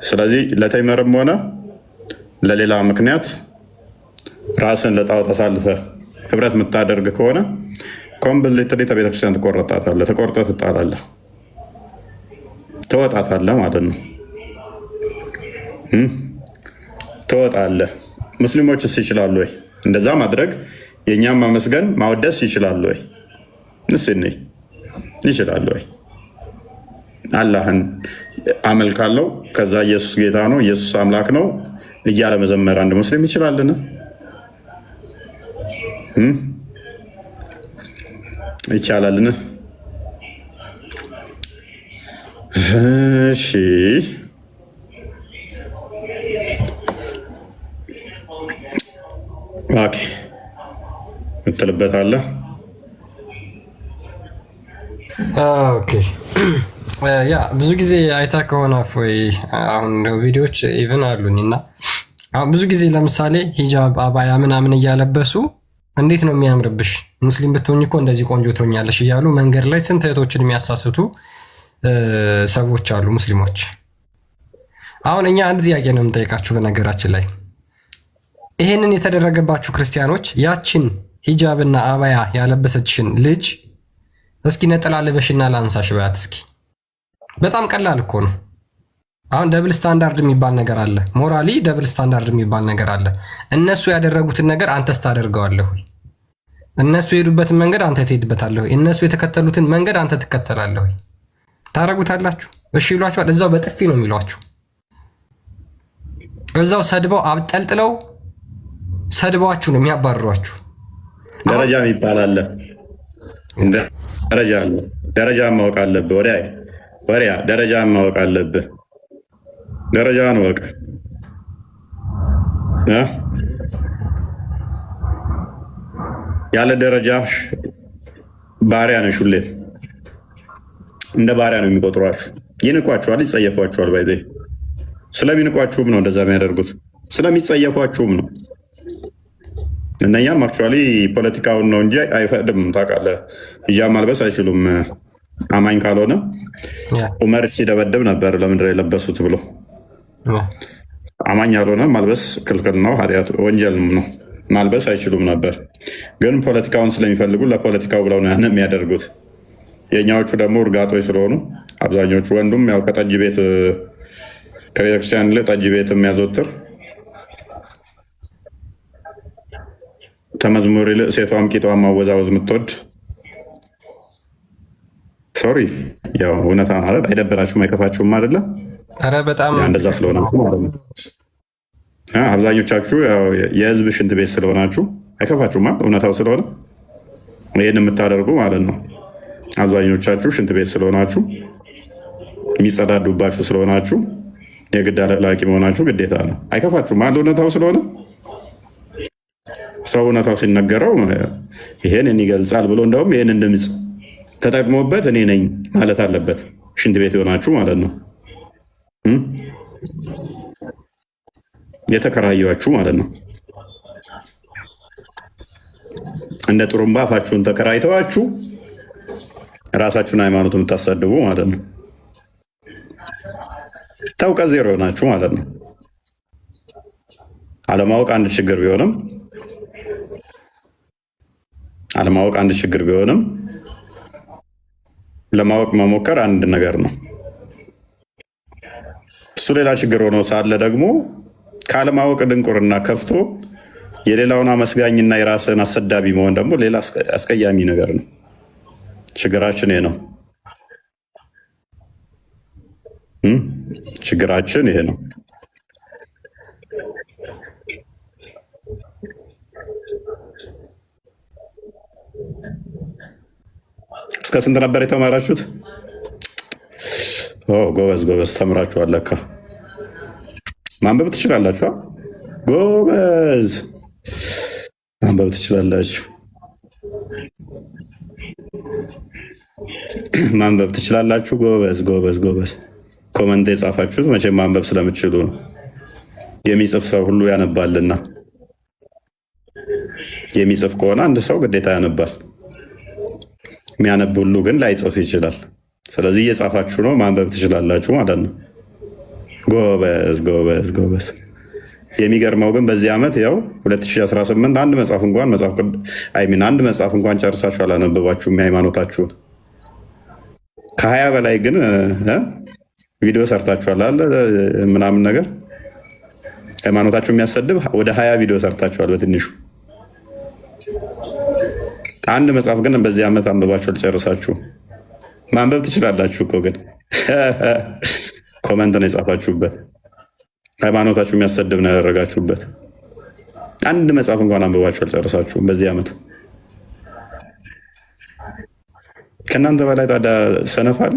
ስለዚህ ለተምርም ሆነ ለሌላ ምክንያት ራስን ለጣዖት አሳልፈ ህብረት የምታደርግ ከሆነ ኮምፕሊትሊ ከቤተክርስቲያን ትቆረጣታለህ፣ ተቆርጠህ ትጣላለህ፣ ትወጣታለህ ማለት ነው። ትወጣለህ። ሙስሊሞችስ ይችላሉ ወይ እንደዛ ማድረግ? የእኛም ማመስገን ማወደስ ይችላሉ ወይ? ንስኒ ይችላሉ ወይ? አላህን አመልካለሁ ከዛ ኢየሱስ ጌታ ነው ኢየሱስ አምላክ ነው እያለ መዘመር አንድ ሙስሊም ይችላልን? ይቻላልን? እሺ ኦኬ ምትልበታለህ? ኦኬ ያ ብዙ ጊዜ አይታ ከሆነ ወይ አሁን ቪዲዮዎች ኢቭን አሉኝ እና አሁን ብዙ ጊዜ ለምሳሌ ሂጃብ አባያ ምናምን እያለበሱ እንዴት ነው የሚያምርብሽ፣ ሙስሊም ብትሆኝ እኮ እንደዚህ ቆንጆ ትሆኛለሽ እያሉ መንገድ ላይ ስንት እህቶችን የሚያሳስቱ ሰዎች አሉ ሙስሊሞች። አሁን እኛ አንድ ጥያቄ ነው የምንጠይቃችሁ። በነገራችን ላይ ይሄንን የተደረገባችሁ ክርስቲያኖች ያችን ሂጃብና አባያ ያለበሰችሽን ልጅ እስኪ ነጠላ ልበሽና ላንሳሽ በያት እስኪ። በጣም ቀላል እኮ ነው። አሁን ደብል ስታንዳርድ የሚባል ነገር አለ። ሞራሊ ደብል ስታንዳርድ የሚባል ነገር አለ። እነሱ ያደረጉትን ነገር አንተስ ታደርገዋለህ ወይ? እነሱ የሄዱበትን መንገድ አንተ ትሄድበታለህ ወይ? እነሱ የተከተሉትን መንገድ አንተ ትከተላለህ ወይ? ታረጉታላችሁ? እሺ ይሏችኋል። እዛው በጥፊ ነው የሚሏችሁ። እዛው ሰድበው አብጠልጥለው ሰድበዋችሁ ነው የሚያባርሯችሁ። ደረጃ የሚባል አለ። ደረጃ አለ። ደረጃ ማወቅ አለብህ። ወዲያ ደረጃ ማወቅ አለብህ። ደረጃን ወቅ ያለ ደረጃሽ ባሪያ ነሽ። ሁሌም እንደ ባሪያ ነው የሚቆጥሯችሁ። ይንቋችኋል፣ ይጸየፏችኋል። ባይዘ ስለሚንቋችሁም ነው እንደዛ የሚያደርጉት፣ ስለሚጸየፏችሁም ነው። እነኛም አክቹዋሊ ፖለቲካውን ነው እንጂ አይፈቅድም። ታውቃለህ፣ ሂጃብ ማልበስ አይችሉም አማኝ ካልሆነ። ኡመር ሲደበደብ ነበር ለምንድን ነው የለበሱት ብሎ። አማኝ ያልሆነ ማልበስ ክልክል ነው፣ ወንጀልም ነው። ማልበስ አይችሉም ነበር። ግን ፖለቲካውን ስለሚፈልጉ ለፖለቲካው ብለው ነው የሚያደርጉት። የእኛዎቹ ደግሞ እርጋጦች ስለሆኑ አብዛኞቹ ወንዱም ያው ከጠጅ ቤት ከቤተክርስቲያን ላይ ጠጅ ቤት የሚያዘወትር ተመዝሙር ይልቅ ሴቷም ቂጧም ማወዛወዝ የምትወድ ሶሪ፣ ያው እውነታ ማለት አይደበራችሁም አይከፋችሁም አይደለ? ኧረ በጣም እንደዛ ስለሆናችሁ ማለት ነው። አብዛኞቻችሁ የህዝብ ሽንት ቤት ስለሆናችሁ አይከፋችሁም፣ እውነታው ስለሆነ ይህን የምታደርጉ ማለት ነው። አብዛኞቻችሁ ሽንት ቤት ስለሆናችሁ የሚጸዳዱባችሁ ስለሆናችሁ የግድ አለቅላቂ መሆናችሁ ግዴታ ነው። አይከፋችሁም አንድ እውነታው ስለሆነ። ሰው እውነታው ሲነገረው ይሄንን ይገልጻል ብሎ እንደውም ይህንን ድምፅ ተጠቅሞበት እኔ ነኝ ማለት አለበት። ሽንት ቤት የሆናችሁ ማለት ነው፣ የተከራያችሁ ማለት ነው። እንደ ጥሩምባ አፋችሁን ተከራይተዋችሁ ራሳችሁን ሃይማኖት የምታሳድቡ ማለት ነው። ተውቀ ዜሮ ናችሁ ማለት ነው። አለማወቅ አንድ ችግር ቢሆንም ለማወቅ መሞከር አንድ ነገር ነው። እሱ ሌላ ችግር ሆኖ ሳለ ደግሞ ካለማወቅ ድንቁርና ከፍቶ የሌላውን አመስጋኝና የራስን አሰዳቢ መሆን ደግሞ ሌላ አስቀያሚ ነገር ነው። ችግራችን ይሄ ነው። ችግራችን ይሄ ነው። እስከ ስንት ነበር የተማራችሁት? ጎበዝ ተምራችኋል ለካ። ማንበብ ትችላላችሁ። ጎበዝ ማንበብ ትችላላችሁ። ማንበብ ትችላላችሁ። ጎበዝ። ኮመንት የጻፋችሁት መቼም ማንበብ ስለምትችሉ ነው። የሚጽፍ ሰው ሁሉ ያነባልና የሚጽፍ ከሆነ አንድ ሰው ግዴታ ያነባል። የሚያነብ ሁሉ ግን ላይጽፍ ይችላል። ስለዚህ እየጻፋችሁ ነው፣ ማንበብ ትችላላችሁ ማለት ነው። ጎበዝ። የሚገርመው ግን በዚህ ዓመት ያው 2018 አንድ መጽሐፍ እንኳን ጨርሳችሁ አላነበባችሁም የሃይማኖታችሁን። ከ20 በላይ ግን ቪዲዮ ሰርታችኋል አለ ምናምን ነገር ሃይማኖታችሁ የሚያሰድብ ወደ 20 ቪዲዮ ሰርታችኋል በትንሹ። አንድ መጽሐፍ ግን በዚህ ዓመት አንብባችሁ አልጨርሳችሁ። ማንበብ ትችላላችሁ እኮ ግን ኮመንት ነው የጻፋችሁበት፣ ሃይማኖታችሁ የሚያሰድብ ነው ያደረጋችሁበት። አንድ መጽሐፍ እንኳን አንብባችሁ አልጨርሳችሁም በዚህ ዓመት። ከእናንተ በላይ ታዲያ ሰነፍ አለ?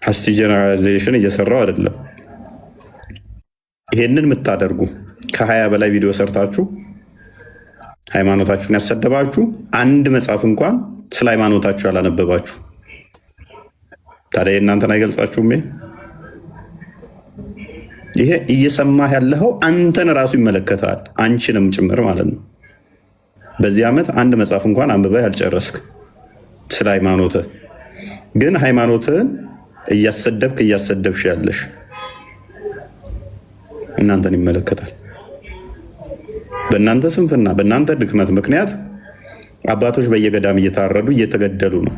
አስቲ ጀነራላይዜሽን እየሰራው አይደለም። ይሄንን የምታደርጉ ከ20 በላይ ቪዲዮ ሰርታችሁ ሃይማኖታችሁን ያሰደባችሁ አንድ መጽሐፍ እንኳን ስለ ሃይማኖታችሁ ያላነበባችሁ ታዲያ የእናንተን አይገልጻችሁም? ይሄ እየሰማህ ያለኸው አንተን ራሱ ይመለከታል፣ አንቺንም ጭምር ማለት ነው። በዚህ ዓመት አንድ መጽሐፍ እንኳን አንብበህ ያልጨረስክ ስለ ሃይማኖትህ ግን ሃይማኖትህን እያሰደብሽ ያለሽ እናንተን ይመለከታል። በእናንተ ስንፍና በእናንተ ድክመት ምክንያት አባቶች በየገዳም እየታረዱ እየተገደሉ ነው።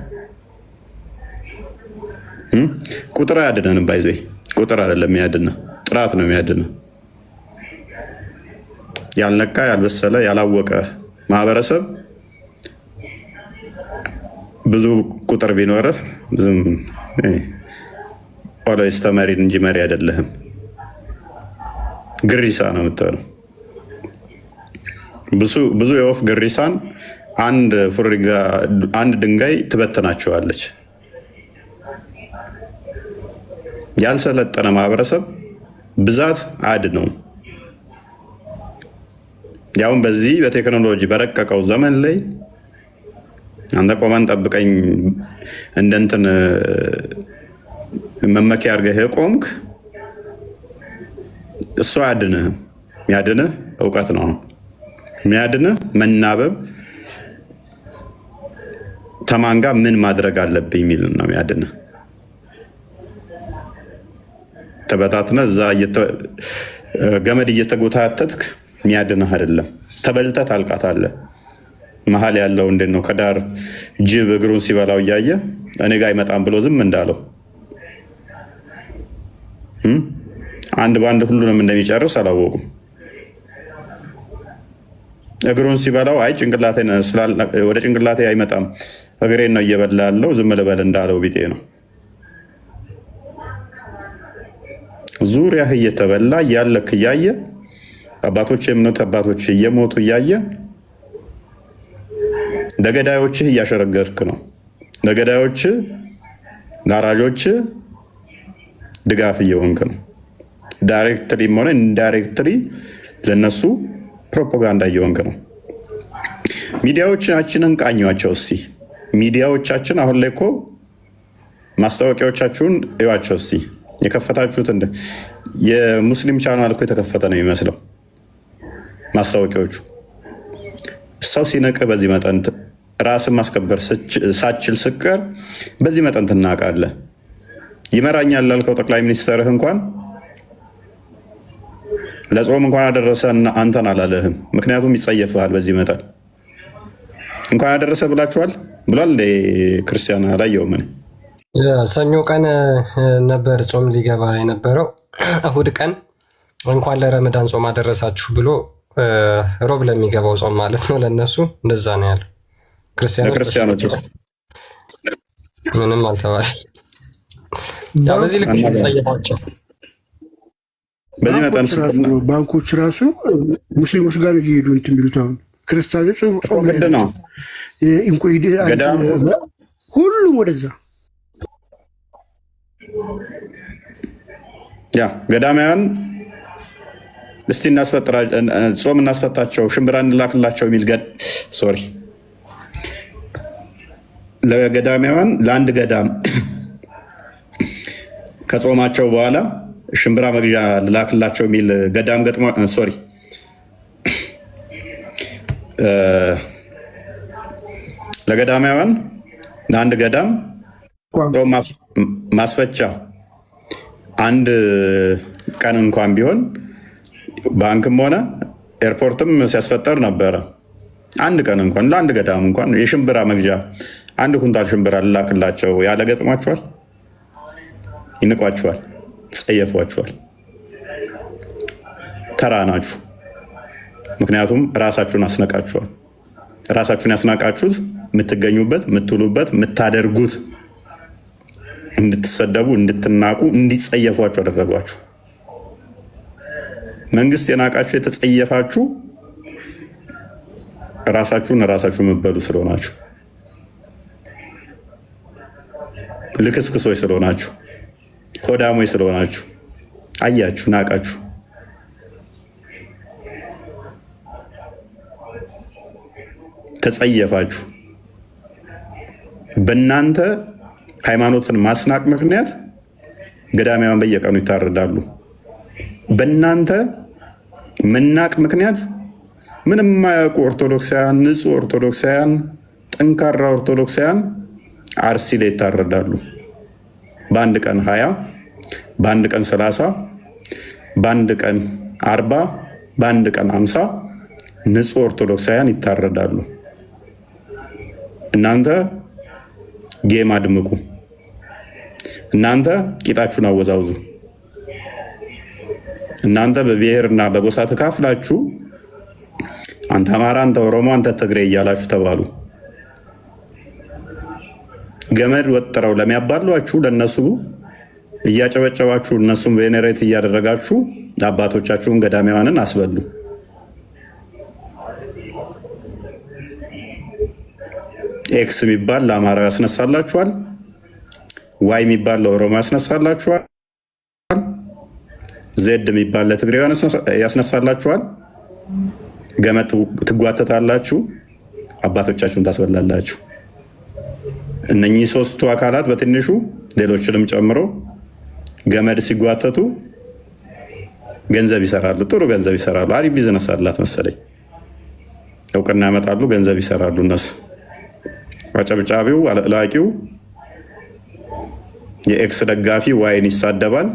ቁጥር አያድነንም። ባይዞ ቁጥር አይደለም የሚያድነ፣ ጥራት ነው የሚያድነ። ያልነቃ ያልበሰለ ያላወቀ ማህበረሰብ ብዙ ቁጥር ቢኖርህ ኦሎይስ ተመሪ እንጂ መሪ አይደለህም። ግሪሳ ነው የምትሆነው። ብዙ የወፍ ግሪሳን አንድ ድንጋይ ትበትናቸዋለች። ያልሰለጠነ ማህበረሰብ ብዛት አያድነው። ያውን በዚህ በቴክኖሎጂ በረቀቀው ዘመን ላይ አንተ ቆመን ጠብቀኝ እንደንትን መመኪያ አድርገህ የቆምክ እሱ አያድንህም። የሚያድንህ እውቀት ነው። የሚያድንህ መናበብ፣ ተማን ጋር ምን ማድረግ አለብኝ የሚል ነው የሚያድንህ። ተበታትነህ እዛ ገመድ እየተጎታተትክ የሚያድንህ አይደለም። ተበልተህ ታልቃታለህ። መሀል ያለው እንዴት ነው? ከዳር ጅብ እግሩን ሲበላው እያየ እኔ ጋር አይመጣም ብሎ ዝም እንዳለው አንድ በአንድ ሁሉንም እንደሚጨርስ አላወቁም። እግሩን ሲበላው አይ ወደ ጭንቅላቴ አይመጣም እግሬን ነው እየበላ ያለው ዝም ልበል እንዳለው ቢጤ ነው። ዙሪያህ እየተበላ እያለክ እያየ አባቶች የእምነት አባቶች እየሞቱ እያየ ለገዳዮችህ እያሸረገርክ ነው። ለገዳዮችህ ለአራጆች ድጋፍ እየሆንክ ነው። ዳይሬክትሪም ሆነ ኢንዳይሬክትሪ ለነሱ ፕሮፓጋንዳ እየሆንክ ነው። ሚዲያዎቻችንን ቃኟቸው እስቲ። ሚዲያዎቻችን አሁን ላይ እኮ ማስታወቂያዎቻችሁን እዩዋቸው እስቲ። የከፈታችሁት የሙስሊም ቻናል እኮ የተከፈተ ነው የሚመስለው ማስታወቂያዎቹ። ሰው ሲነቅ በዚህ መጠን ራስን ማስከበር ሳችል ስቀር በዚህ መጠን ትናቃለህ። ይመራኛል ላልከው ጠቅላይ ሚኒስትርህ እንኳን ለጾም እንኳን አደረሰ አንተን አላለህም። ምክንያቱም ይጸየፍሃል። በዚህ መጠን እንኳን አደረሰ ብላችኋል ብሏል። ክርስቲያን አላየውም። ሰኞ ቀን ነበር ጾም ሊገባ የነበረው። እሁድ ቀን እንኳን ለረመዳን ጾም አደረሳችሁ ብሎ ሮብ ለሚገባው ጾም ማለት ነው። ለእነሱ እንደዛ ነው ያለው። ክርስቲያኖች ምንም አልተባለ። በዚህ ልክ ጸየፋቸው። በዚህ መጠን ባንኮች ራሱ ሙስሊሞች ጋር እየሄዱ እንትን የሚሉት አሁን ክርስቲያኖች ጾም ላይ ነው። ሁሉም ወደዛ ገዳማውያን እስቲ ጾም እናስፈታቸው፣ ሽምብራ እንላክላቸው የሚል ለገዳማውያን ለአንድ ገዳም ከጾማቸው በኋላ ሽምብራ መግዣ ልላክላቸው የሚል ገዳም ገጥሞ ለገዳማውያን ለአንድ ገዳም ጾም ማስፈቻ አንድ ቀን እንኳን ቢሆን ባንክም ሆነ ኤርፖርትም ሲያስፈጠር ነበረ። አንድ ቀን እንኳን ለአንድ ገዳም እንኳን የሽምብራ መግዣ አንድ ኩንታል ሽምብራ ልላክላቸው ያለ ገጥሟቸዋል። ይንቋቸዋል፣ ጸየፏቸዋል። ተራ ናችሁ። ምክንያቱም ራሳችሁን አስነቃችኋል። ራሳችሁን ያስናቃችሁት የምትገኙበት፣ የምትውሉበት፣ የምታደርጉት እንድትሰደቡ፣ እንድትናቁ፣ እንዲጸየፏችሁ አደረጓችሁ። መንግስት የናቃችሁ የተጸየፋችሁ ራሳችሁን የምትበሉ ስለሆናችሁ፣ ልክስክሶች ስለሆናችሁ፣ ሆዳሞች ስለሆናችሁ አያችሁ፣ ናቃችሁ። ተጸየፋችሁ። በእናንተ ሃይማኖትን ማስናቅ ምክንያት ገዳማውያን በየቀኑ ይታረዳሉ። በእናንተ መናቅ ምክንያት ምንም የማያውቁ ኦርቶዶክሳውያን፣ ንጹህ ኦርቶዶክሳውያን፣ ጠንካራ ኦርቶዶክሳውያን አርሲ ላይ ይታረዳሉ። በአንድ ቀን 20፣ በአንድ ቀን 30፣ በአንድ ቀን 40፣ በአንድ ቀን 50 ንጹህ ኦርቶዶክሳውያን ይታረዳሉ። እናንተ ጌም አድምቁ። እናንተ ቂጣችሁን አወዛውዙ። እናንተ በብሔርና በጎሳ ተካፍላችሁ አንተ አማራ፣ አንተ ኦሮሞ፣ አንተ ትግሬ እያላችሁ ተባሉ። ገመድ ወጥረው ለሚያባሏችሁ ለነሱ እያጨበጨባችሁ እነሱም ቬኔሬት እያደረጋችሁ አባቶቻችሁን ገዳማውያንን አስበሉ። ኤክስ የሚባል ለአማራው ያስነሳላችኋል። ዋይ የሚባል ለኦሮሞ ያስነሳላችኋል። ዜድ የሚባል ለትግሬው ያስነሳላችኋል። ገመድ ትጓተታላችሁ፣ አባቶቻችሁን ታስበላላችሁ። እነኚህ ሶስቱ አካላት በትንሹ ሌሎችንም ጨምሮ ገመድ ሲጓተቱ ገንዘብ ይሰራሉ፣ ጥሩ ገንዘብ ይሰራሉ። አሪፍ ቢዝነስ አላት መሰለኝ። እውቅና ያመጣሉ፣ ገንዘብ ይሰራሉ እነሱ። አጨብጫቢው አላቂው የኤክስ ደጋፊ ዋይን ይሳደባል።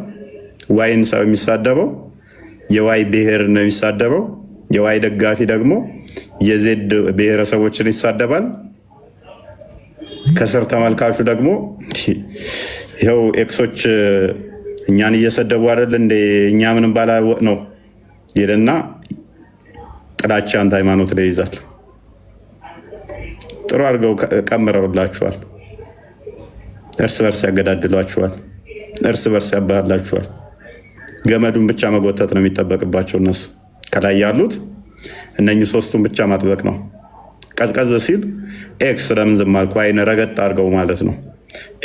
ዋይን ሰው የሚሳደበው የዋይ ብሔር ነው የሚሳደበው። የዋይ ደጋፊ ደግሞ የዜድ ብሔረሰቦችን ይሳደባል። ከስር ተመልካቹ ደግሞ ይኸው ኤክሶች እኛን እየሰደቡ አይደል እንደ እኛ ምንም ባላወቅ ነው ይልና ጥላቻ አንተ ሃይማኖት ላይ ይዛል። ጥሩ አድርገው ቀምረውላችኋል። እርስ በርስ ያገዳድሏችኋል። እርስ በርስ ያባላችኋል። ገመዱን ብቻ መጎተት ነው የሚጠበቅባቸው እነሱ። ከላይ ያሉት እነኚህ ሶስቱን ብቻ ማጥበቅ ነው። ቀዝቀዝ ሲል ኤክስ ለምን ዝም አልክ ዋይን ረገጥ አድርገው ማለት ነው።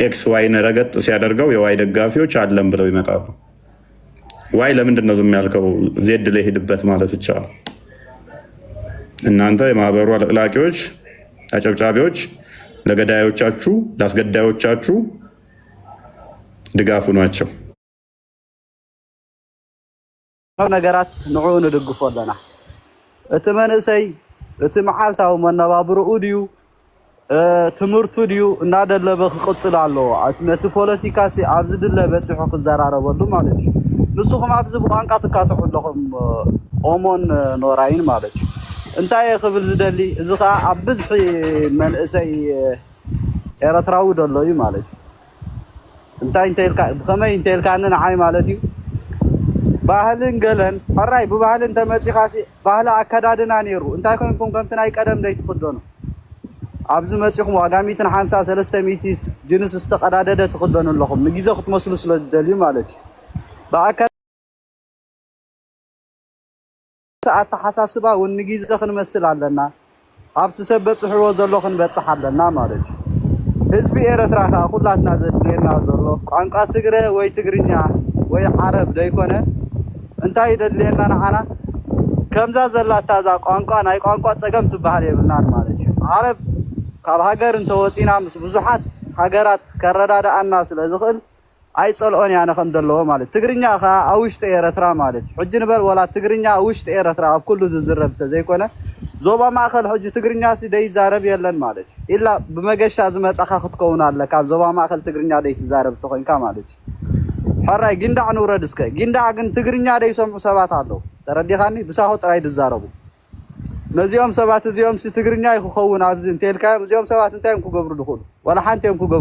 ኤክስ ዋይን ረገጥ ሲያደርገው የዋይ ደጋፊዎች አለም ብለው ይመጣሉ። ዋይ ለምንድን ነው ዝም ያልከው? ዜድ ላይ ሄድበት ማለት ብቻ ነው። እናንተ የማህበሩ አለቅላቂዎች፣ አጨብጫቢዎች ለገዳዮቻችሁ ለአስገዳዮቻችሁ ድጋፉ ናቸው። ነገራት ንዑ ንድግፎ ኣለና እቲ መንእሰይ እቲ መዓልታዊ መነባብርኡ ድዩ ትምህርቱ ድዩ እናደለበ ክቅፅል ኣለዎ። ነቲ ፖለቲካ ኣብዚ ድለ በፂሑ ክዘራረበሉ ማለት እዩ። ንስኹም ኣብዚ ብቋንቋ ትካትዑ ኣለኹም ኦሞን ኖራይን ማለት እዩ። እንታይ ክብል ዝደሊ እዚ ከዓ ኣብ ብዝሒ መንእሰይ ኤረትራዊ ደሎ እዩ ማለት እዩ። እንታይ ብከመይ እንተይልካኒ ንዓይ ማለት እዩ ባህልን ገለን ሕራይ ብባህል እንተመፂኻ ባህሊ ኣከዳድና ነይሩ እንታይ ኮይንኩም ከምቲ ናይ ቀደም ደይ ትኽደኑ ኣብዚ መፂኹም ዋጋሚትን 53 ጅንስ ዝተቀዳደደ ትኽደኑ ኣለኹም ንግዜ ክትመስሉ ስለ ዝደልዩ ማለት እዩ። ኣተሓሳስባ እውን ንግዜ ክንመስል ኣለና ኣብቲ ሰብ በፅሕዎ ዘሎ ክንበፅሕ ኣለና ማለት እዩ። ህዝቢ ኤረትራ ከዓ ኩላትና ዘድልየና ዘሎ ቋንቋ ትግረ ወይ ትግርኛ ወይ ዓረብ ደይኮነ እንታይ ይደልየና ንዓና ከምዛ ዘላታ እዛ ቋንቋ ናይ ቋንቋ ፀገም ትበሃል የብልናን ማለት እዩ። ዓረብ ካብ ሃገር እንተወፂና ምስ ብዙሓት ሃገራት ከረዳዳኣና ስለ ዝኽእል ኣይፀልኦን ያነ ከም ዘለዎ ማለት ትግርኛ ከዓ ኣብ ውሽጢ ኤረትራ ማለት እዩ። ሕጂ ንበል ወላ ትግርኛ ኣብ ውሽጢ ኤረትራ ኣብ ኩሉ ዝዝረብ ተዘይኮነ ዞባ ማእኸል ሕጂ ትግርኛ ደይዛረብ የለን ማለት እዩ። ኢላ ብመገሻ ዝመፀኻ ክትከውን ኣለካ ኣብ ዞባ ማእኸል ትግርኛ ደይትዛረብ ተኮይንካ ማለት እዩ። ሕራይ ጊንዳዕ ንውረድ እስከ ጊንዳዕ ግን ትግርኛ ደይሰምዑ ሰባት ኣለዉ ተረዲኻኒ ብሳሆ ጥራይ ድዛረቡ ነዚኦም ሰባት እዚኦም ትግርኛ ይክኸውን ኣብዚ እንተልካዮም እዚኦም ሰባት እንታይ እዮም ክገብሩ ድኽእሉ ወላ ሓንቲ እዮም ክገብሩ